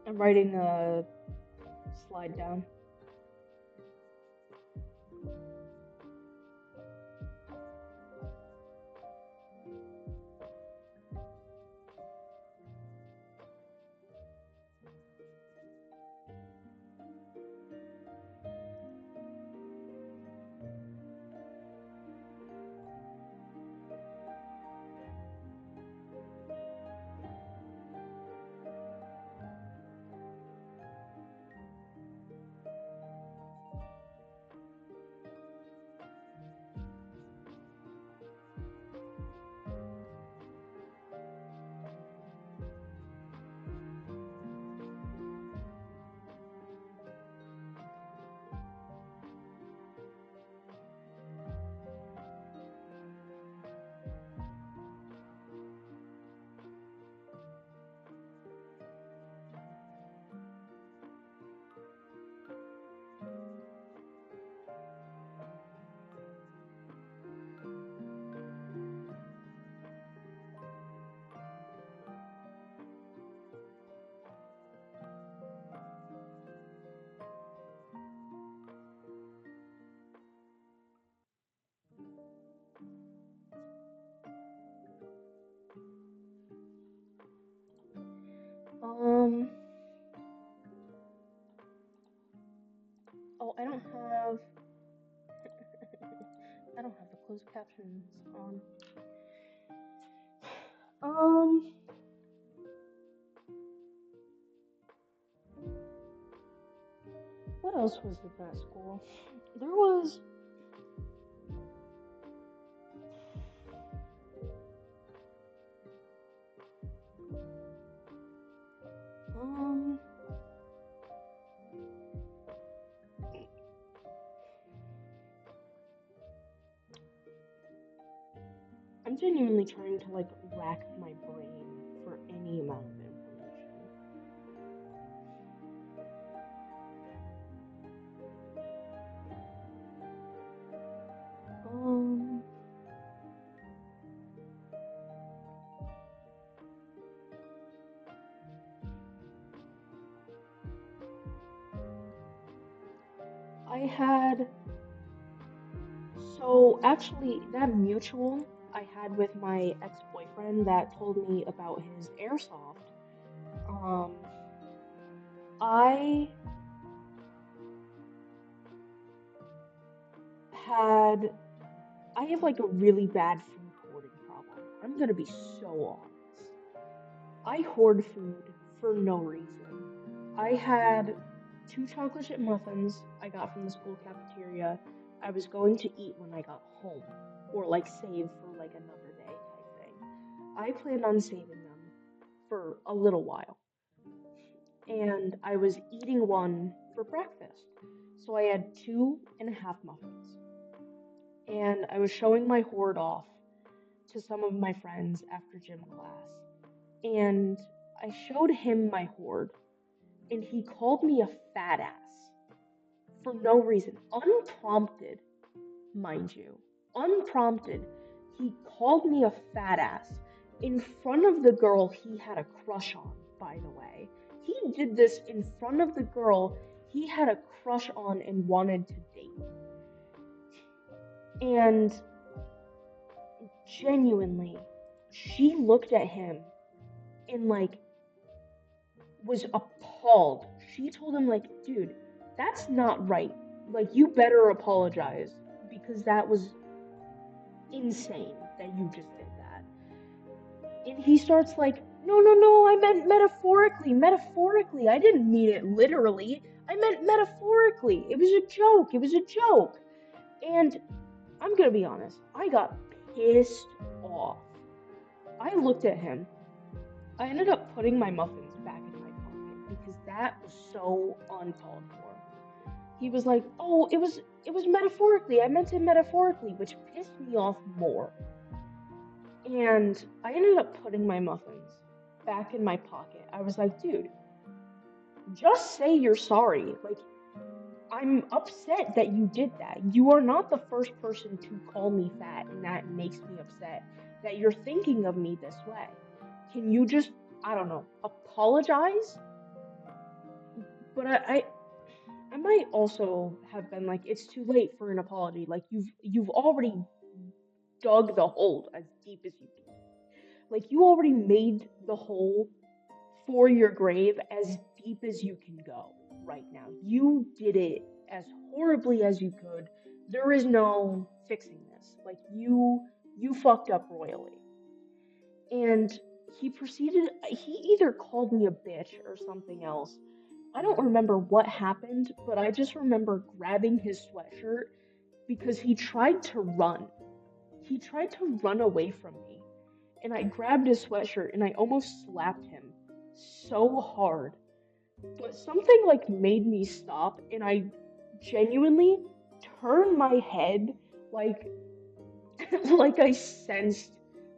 I'm writing a slide down. Um, oh, I don't have the closed captions on. Um, what else was in that school? There was, um, I'm genuinely trying to like rack my brain for any amount of information. Um, I had, so actually, that mutual I had with my ex-boyfriend that told me about his airsoft, um, I had, I have like a really bad food hoarding problem. I'm gonna be so honest. I hoard food for no reason. I had two chocolate chip muffins I got from the school cafeteria. I was going to eat when I got home, or like save for like another day type thing. I planned on saving them for a little while, and I was eating one for breakfast. So I had two and a half muffins, and I was showing my hoard off to some of my friends after gym class. And I showed him my hoard, and he called me a fat ass for no reason, unprompted, mind you, unprompted, he called me a fat ass in front of the girl he had a crush on, by the way. He did this in front of the girl he had a crush on and wanted to date. And genuinely, she looked at him and like was appalled. She told him like, "Dude, that's not right. Like you better apologize because that was insane that you just did that." And he starts like, "No, no, no, I meant metaphorically. Metaphorically. I didn't mean it literally. I meant metaphorically. It was a joke. It was a joke." And I'm going to be honest. I got pissed off. I looked at him. I ended up putting my muffins back in my pocket because that was so uncalled for. He was like, "Oh, it was metaphorically. I meant it metaphorically," which pissed me off more. And I ended up putting my muffins back in my pocket. I was like, "Dude, just say you're sorry. Like, I'm upset that you did that. You are not the first person to call me fat, and that makes me upset that you're thinking of me this way. Can you just, I don't know, apologize?" But I might also have been like, it's too late for an apology. Like you've already dug the hole as deep as you can. Like you already made the hole for your grave as deep as you can go right now. You did it as horribly as you could. There is no fixing this. Like you fucked up royally. And he either called me a bitch or something else. I don't remember what happened, but I just remember grabbing his sweatshirt because he tried to run. He tried to run away from me. And I grabbed his sweatshirt and I almost slapped him so hard. But something like made me stop and I genuinely turned my head like like I sensed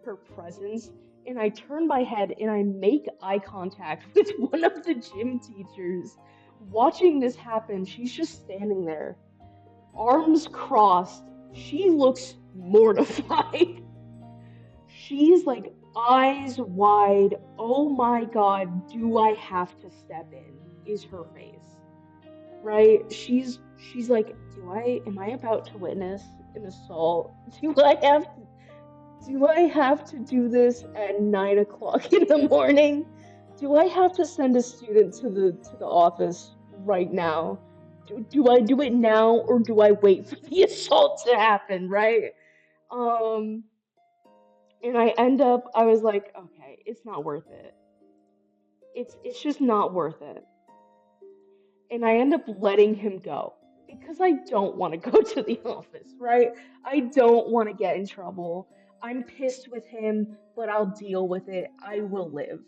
her presence and I turn my head and I make eye contact with one of the gym teachers. Watching this happen, she's just standing there, arms crossed. She looks mortified. She's like eyes wide. "Oh my god, do I have to step in?" is her face. Right? She's like, "Do I am I about to witness an assault? Do I have to do this at 9 o'clock in the morning? Do I have to send a student to the office right now? Do I do it now or do I wait for the assault to happen, right?" Um, and I was like, okay, it's not worth it. It's just not worth it. And I end up letting him go because I don't want to go to the office, right? I don't want to get in trouble. I'm pissed with him, but I'll deal with it. I will live.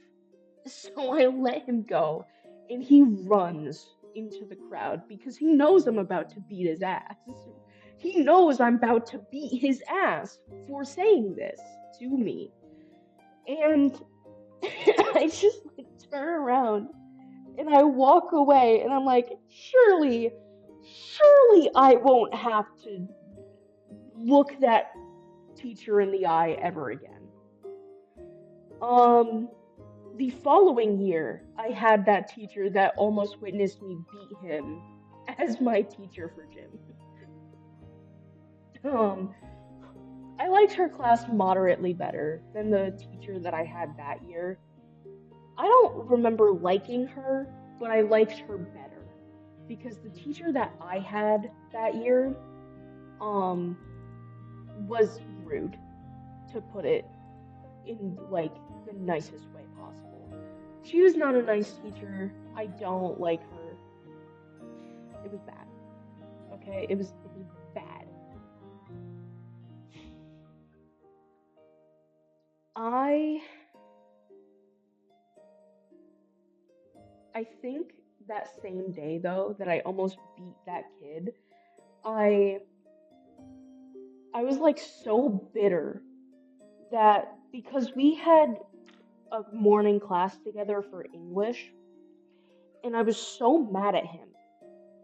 So I let him go, and he runs into the crowd because he knows I'm about to beat his ass. He knows I'm about to beat his ass for saying this to me. And I just like turn around and I walk away and I'm like, surely I won't have to look that teacher in the eye ever again. Um, the following year, I had that teacher that almost witnessed me beat him as my teacher for gym. Um, I liked her class moderately better than the teacher that I had that year. I don't remember liking her, but I liked her better because the teacher that I had that year um was rude, to put it in like the nicest way possible. She was not a nice teacher. I don't like her. It was bad. Okay? It was bad. I I think that same day though that I almost beat that kid, I I was like so bitter that because we had a morning class together for English and I was so mad at him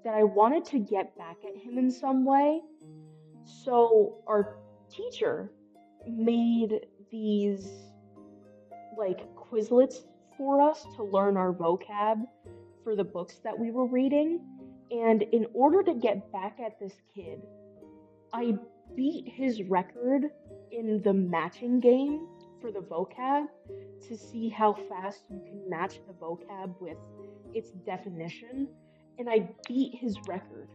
that I wanted to get back at him in some way. So our teacher made these like Quizlets for us to learn our vocab for the books that we were reading. And in order to get back at this kid, I beat his record in the matching game for the vocab to see how fast you can match the vocab with its definition. And I beat his record.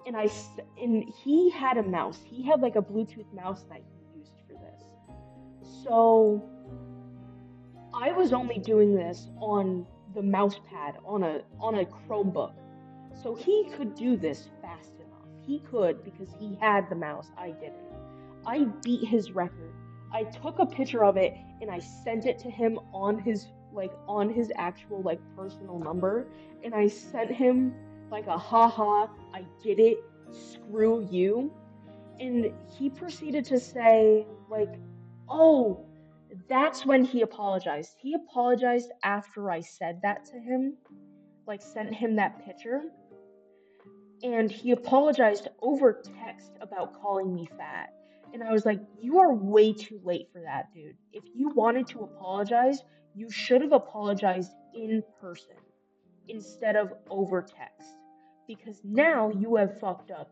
And he had a mouse. He had like a Bluetooth mouse that he used for this. So I was only doing this on the mouse pad on a Chromebook. So he could do this fast enough. He could because he had the mouse. I didn't. I beat his record. I took a picture of it and I sent it to him on his actual like personal number and I sent him like a haha, I did it, screw you. And he proceeded to say like, "Oh, that's when he apologized. He apologized after I said that to him, like sent him that picture, and he apologized over text about calling me fat." And I was like, "You are way too late for that, dude. If you wanted to apologize, you should have apologized in person instead of over text. Because now you have fucked up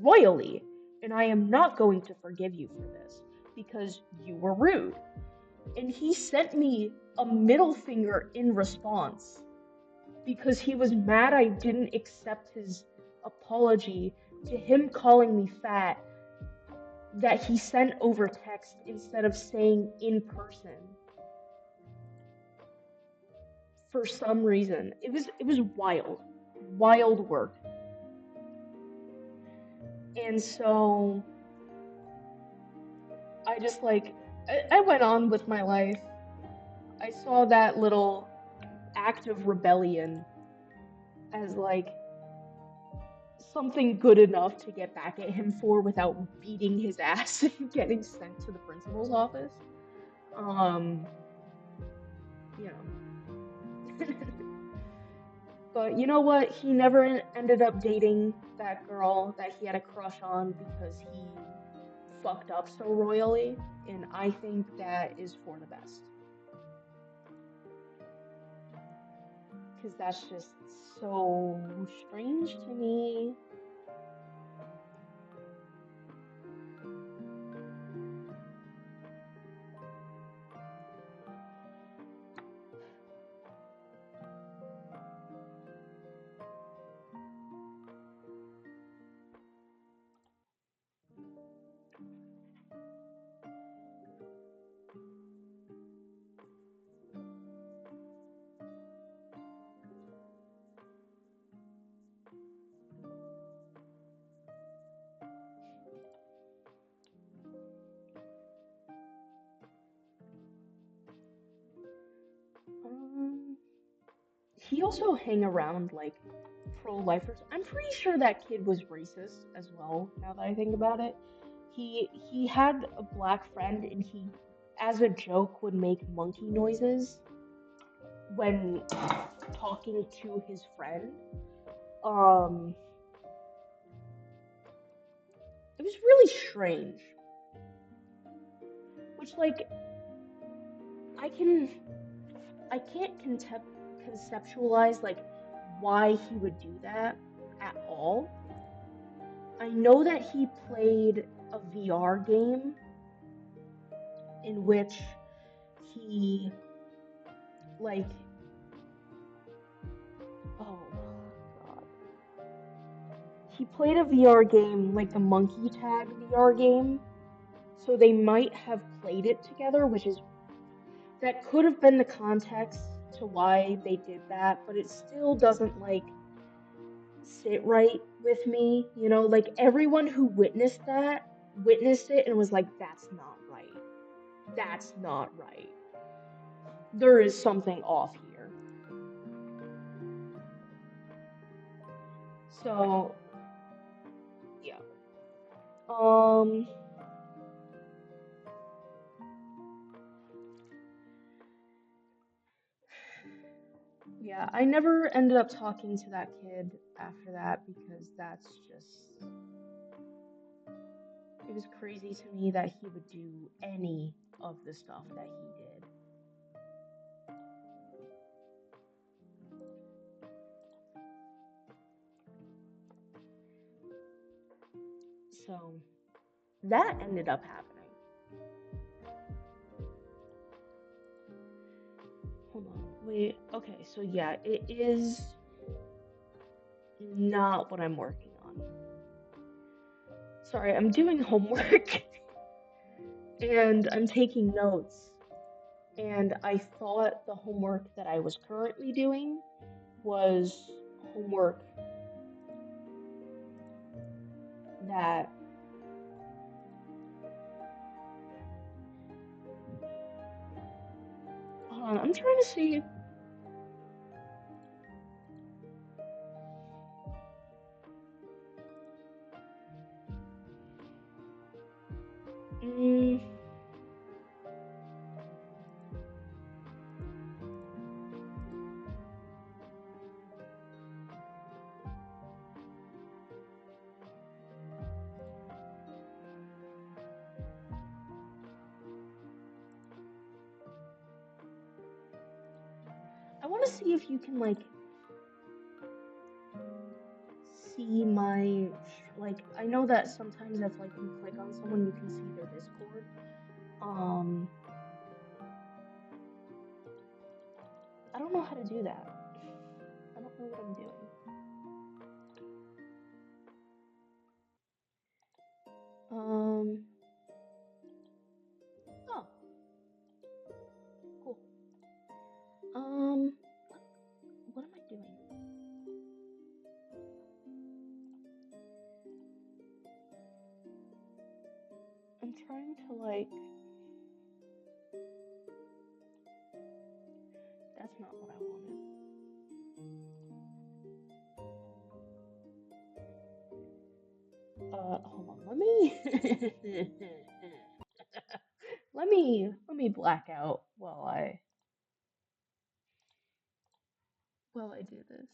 royally, and I am not going to forgive you for this because you were rude." And he sent me a middle finger in response because he was mad I didn't accept his apology to him calling me fat that he sent over text instead of saying in person for some reason. It was wild. Wild work. And so I just I went on with my life. I saw that little act of rebellion as like something good enough to get back at him for without beating his ass and getting sent to the principal's office. Um, you know. But you know what? He never ended up dating that girl that he had a crush on because he fucked up so royally, and I think that is for the best. Because that's just so strange to me. Um, he also hang around like pro-lifers. I'm pretty sure that kid was racist as well. Now that I think about it, he had a black friend, and he, as a joke, would make monkey noises when talking to his friend. Um, it was really strange. Which like I can I can't conceptualize like why he would do that at all. I know that he played a VR game in which he like oh god. He played a VR game like the Monkey Tag VR game. So they might have played it together, which is that could have been the context to why they did that, but it still doesn't like sit right with me. You know, like everyone who witnessed it and was like, that's not right. That's not right. There is something off here. So, yeah. Um, yeah, yeah, I never ended up talking to that kid after that because that's just it was crazy to me that he would do any of the stuff that he did. So that ended up happening. Hold on. Wait. Okay, so yeah, it is not what I'm working on. Sorry, I'm doing homework and I'm taking notes. And I thought the homework that I was currently doing was homework that hold on, I'm trying to see. Mm, I want to see if you can like see my like. I know that sometimes if like you click on someone, you can see their Discord. Um, I don't know how to do that. I don't know what I'm doing. Um, oh, cool. Um, what am I doing? I'm trying to like. That's not what I wanted. Hold on. Let me. let me black out while I do this.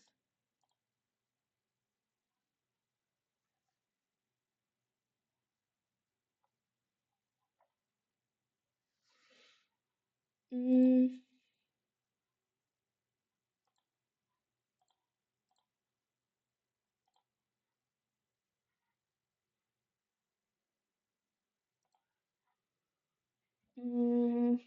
Mm, mm,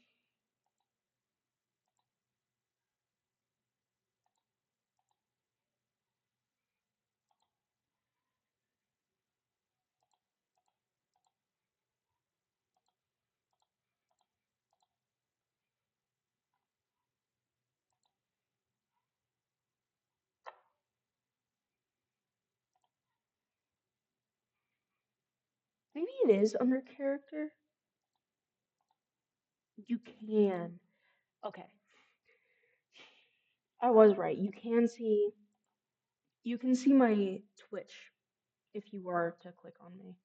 maybe it is under character. You can. Okay, I was right. You can see my Twitch if you were to click on me.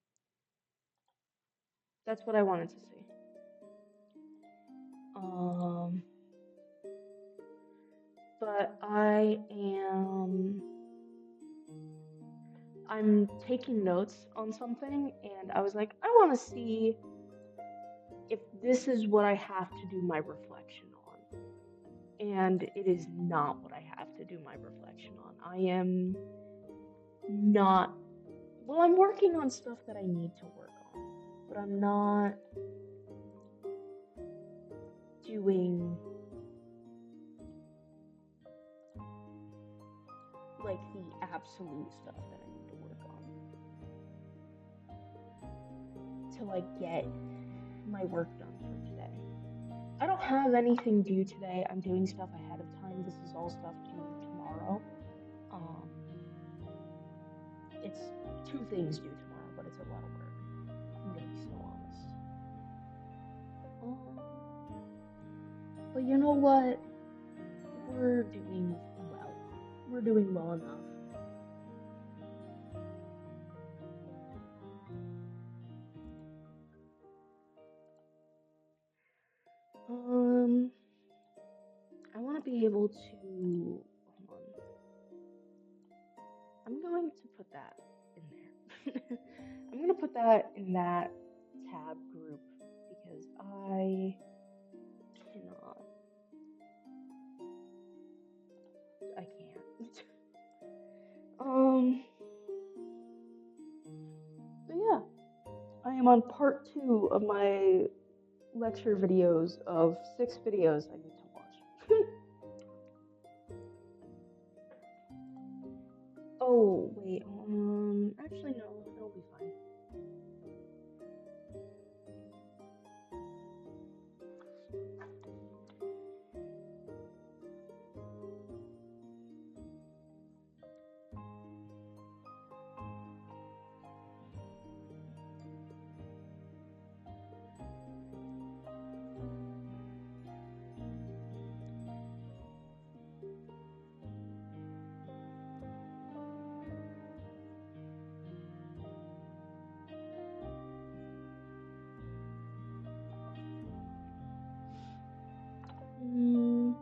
That's what I wanted to see. Um, but I'm taking notes on something and I was like, I want to see if this is what I have to do my reflection on. And it is not what I have to do my reflection on. I am not, well, I'm working on stuff that I need to work on, but I'm not doing like the absolute stuff that I need to work on to like get my work done for today. I don't have anything due today. I'm doing stuff ahead of time. This is all stuff due tomorrow. Um, it's two things due tomorrow, but it's a lot of work. I'm gonna be so honest. Um, but you know what? We're doing well. We're doing well enough. Um, I want to be able to. put that in that tab group because I cannot. I can't. um. So yeah, I am on part two of my lecture videos of 6 videos I need to watch. Oh wait. Actually no, it'll be fine. Mm,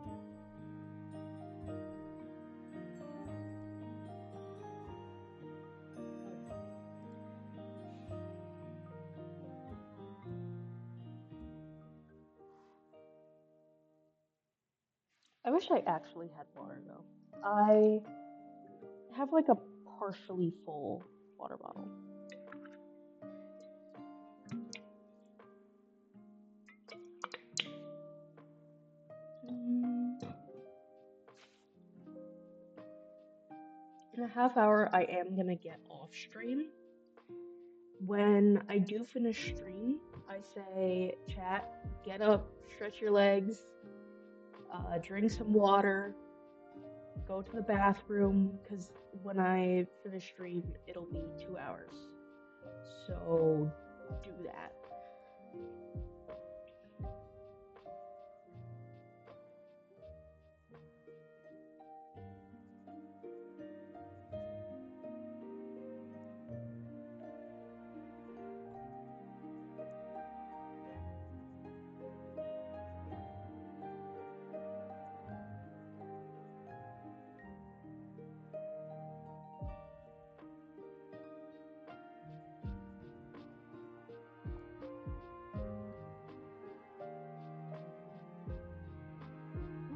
I wish I actually had water though. I have like a partially full water bottle. Mm, in a half hour, I am gonna get off stream. When I do finish stream, I say, chat, get up, stretch your legs, drink some water, go to the bathroom, because when I finish stream, it'll be 2 hours. So do that.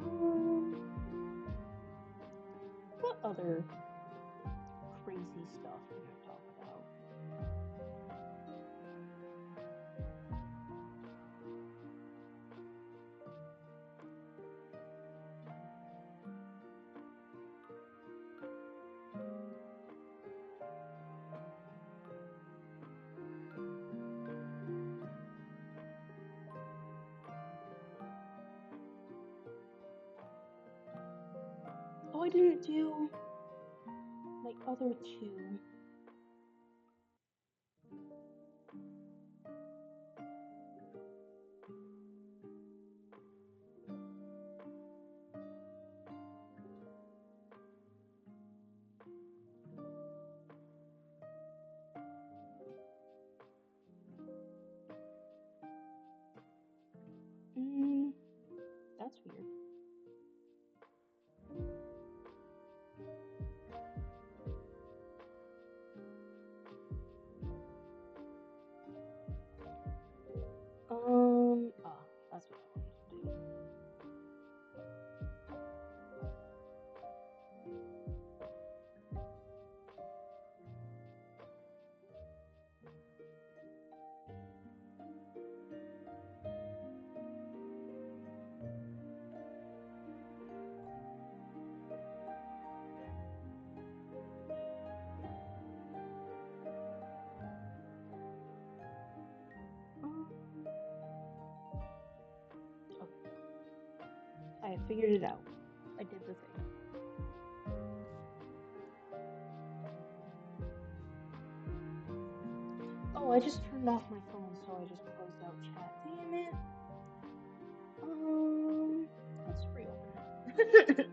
Um, what other crazy stuff can I talk about? Oh, I didn't do my other two. Mm, that's weird. That's what I wanted to do. Um, okay, I figured it out. I did the thing. Oh, I just turned off my phone, so I just closed out chat. Damn it. Um, let's reopen it.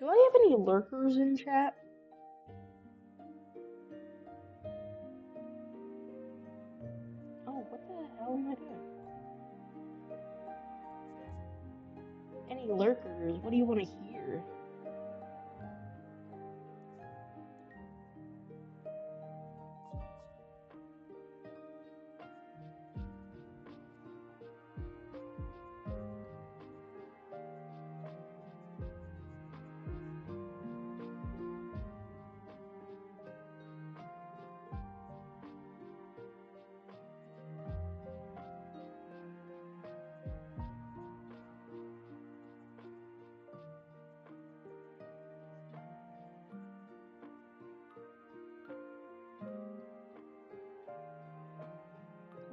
Do I have any lurkers in chat? Oh, what the hell am I doing? Any lurkers? What do you want to hear?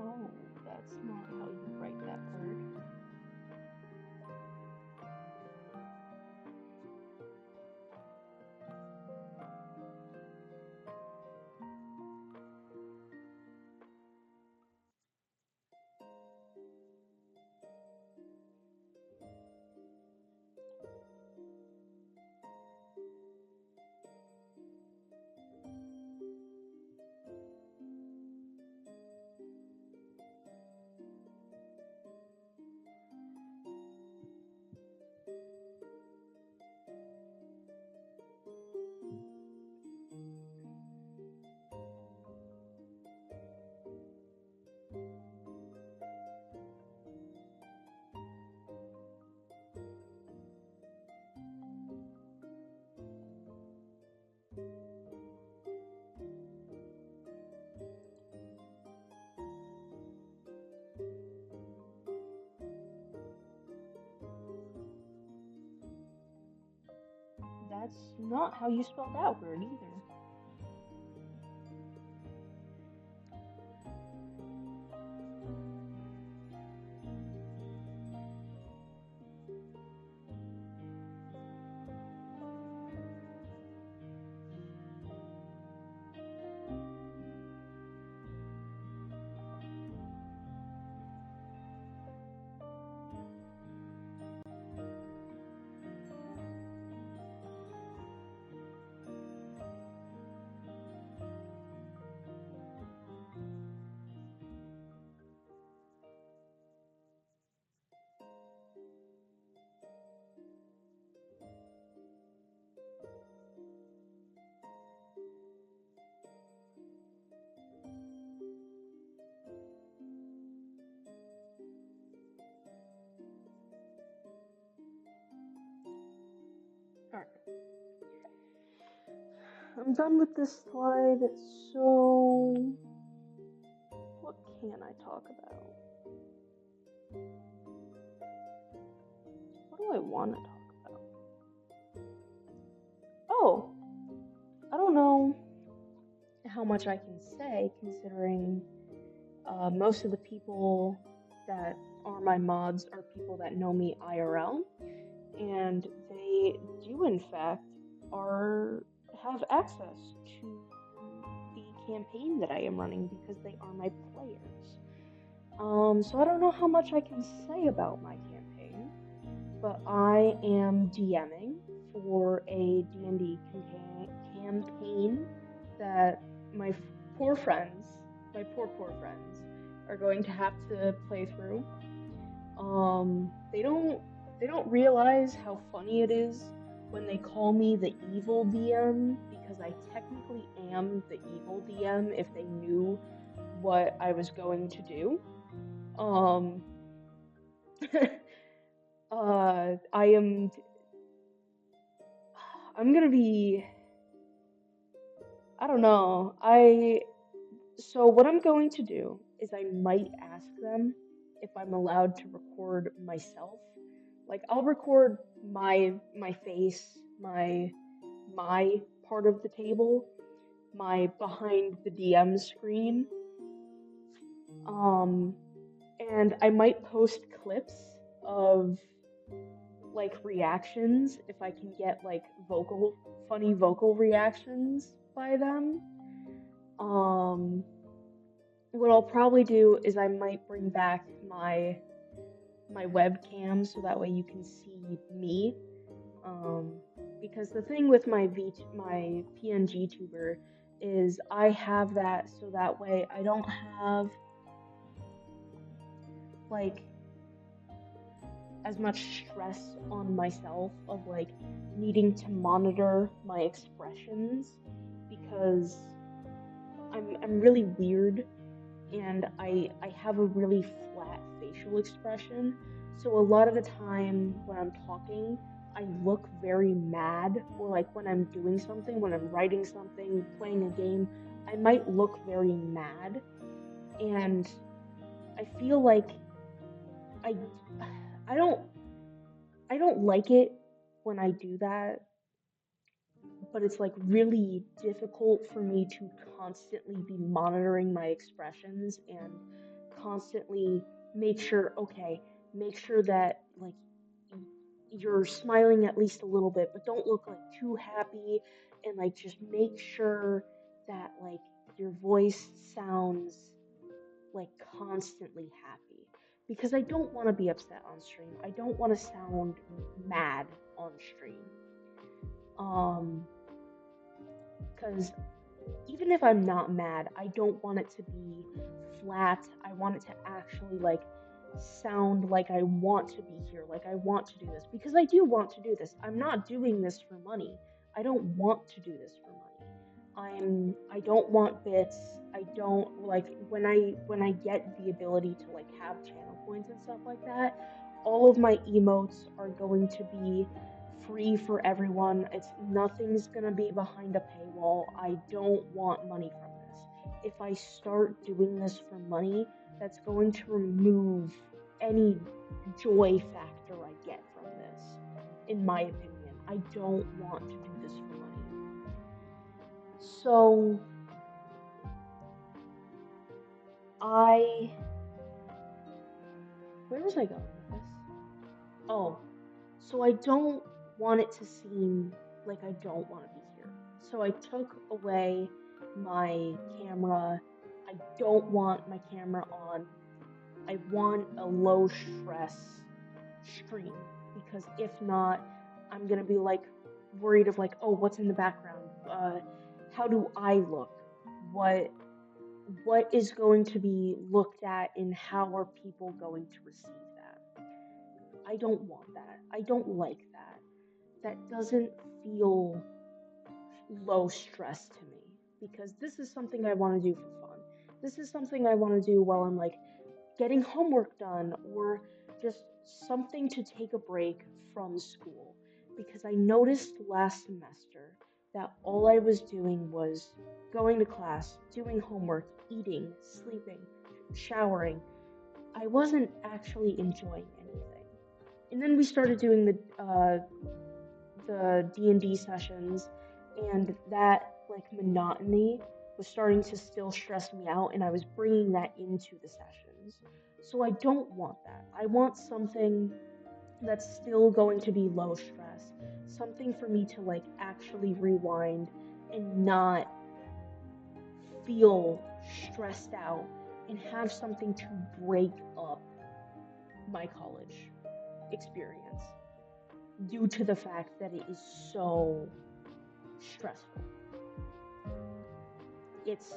Oh, that's not how you write that word. That's not how you spell that word either. Alright. I'm done with this slide, so what can I talk about? What do I want to talk about? Oh, I don't know how much I can say considering most of the people that are my mods are people that know me IRL, and they do in fact are have access to the campaign that I am running because they are my players. So I don't know how much I can say about my campaign, but I am DMing for a D&D campaign that my poor friends, my poor friends, are going to have to play through. They don't realize how funny it is when they call me the evil DM because I technically am the evil DM if they knew what I was going to do. Um, I am. I'm gonna be. I don't know. So what I'm going to do is I might ask them if I'm allowed to record myself. Like I'll record my face, my part of the table, my behind the DM screen. Um and I might post clips of like reactions if I can get like funny vocal reactions by them. Um what I'll probably do is I might bring back my webcam so that way you can see me. Um, because the thing with my PNG tuber is I have that so that way I don't have like as much stress on myself of like needing to monitor my expressions because I'm really weird and I have a really flat facial expression. So a lot of the time when I'm talking, I look very mad, or like when I'm doing something, when I'm writing something, playing a game, I might look very mad, and I feel like I I don't I don't like it when I do that, but it's like really difficult for me to constantly be monitoring my expressions and constantly okay, make sure that like y- you're smiling at least a little bit, but don't look like too happy, and like just make sure that like your voice sounds like constantly happy because I don't want to be upset on stream. I don't want to sound mad on stream. Um, because even if I'm not mad, I don't want it to be flat. I want it to actually like sound like I want to be here, like I want to do this because I do want to do this. I'm not doing this for money. I don't want to do this for money. I don't want bits. I don't like when I get the ability to like have channel points and stuff like that, all of my emotes are going to be free for everyone. It's nothing's gonna be behind a paywall. I don't want money from this. If I start doing this for money, that's going to remove any joy factor I get from this, in my opinion. I don't want to do this for money. So I where was I going with this? Oh, so I don't want it to seem like I don't want to be here. So I took away my camera. I don't want my camera on. I want a low stress stream because if not, I'm gonna be like worried of like, oh, what's in the background? How do I look? What what is going to be looked at and how are people going to receive that? I don't want that. I don't like that. That doesn't feel low stress to me because this is something I want to do for fun. This is something I want to do while I'm like getting homework done or just something to take a break from school. Because I noticed last semester that all I was doing was going to class, doing homework, eating, sleeping, showering. I wasn't actually enjoying anything. And then we started doing the D&D sessions, and that like monotony was starting to still stress me out, and I was bringing that into the sessions. So I don't want that. I want something that's still going to be low stress, something for me to like actually rewind and not feel stressed out and have something to break up my college experience due to the fact that it is so stressful. It's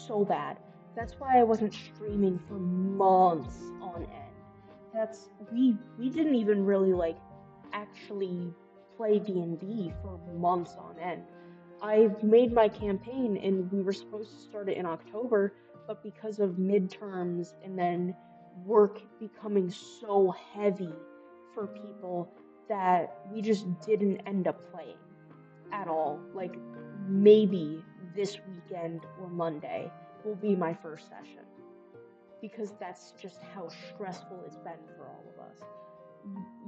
so bad. That's why I wasn't streaming for months on end. That's we didn't even really like actually play D&D for months on end. I made my campaign and we were supposed to start it in October, but because of midterms and then work becoming so heavy for people that we just didn't end up playing at all. Like maybe this weekend or Monday will be my first session because that's just how stressful it's been for all of us.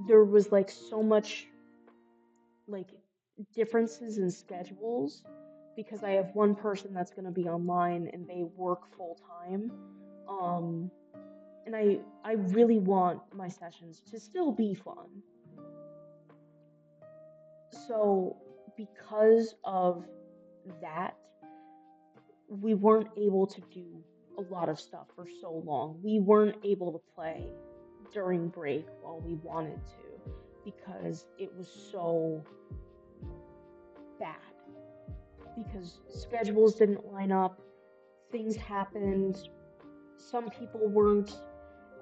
There was like so much like differences in schedules because I have one person that's going to be online and they work full time. Um and I really want my sessions to still be fun. So because of that, we weren't able to do a lot of stuff for so long. We weren't able to play during break while we wanted to because it was so bad. Because schedules didn't line up, things happened, some people weren't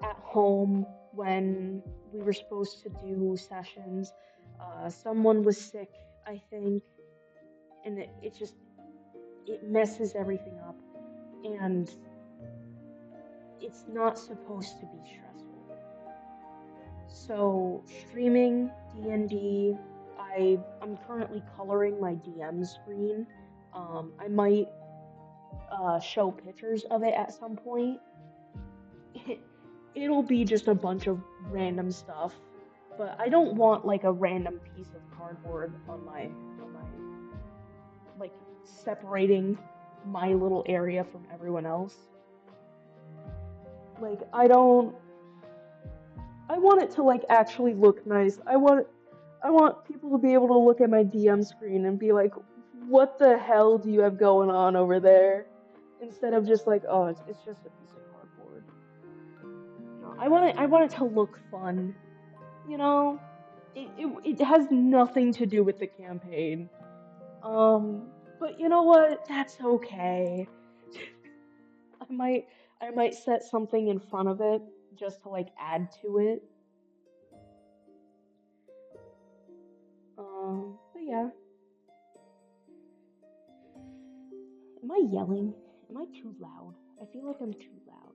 at home when we were supposed to do sessions. Someone was sick, I think, and it just it messes everything up, and it's not supposed to be stressful. So streaming D&D, I'm currently coloring my DM screen. I might show pictures of it at some point. It'll be just a bunch of random stuff, but I don't want like a random piece of cardboard on my like separating my little area from everyone else. Like I want it to like actually look nice. I want people to be able to look at my DM screen and be like, "What the hell do you have going on over there?" Instead of just like, "Oh, it's just a piece of cardboard." No, I want it to look fun. You know, it has nothing to do with the campaign. But you know what? That's okay. I might I might set something in front of it just to like add to it. But yeah. Am I yelling? Am I too loud? I feel like I'm too loud.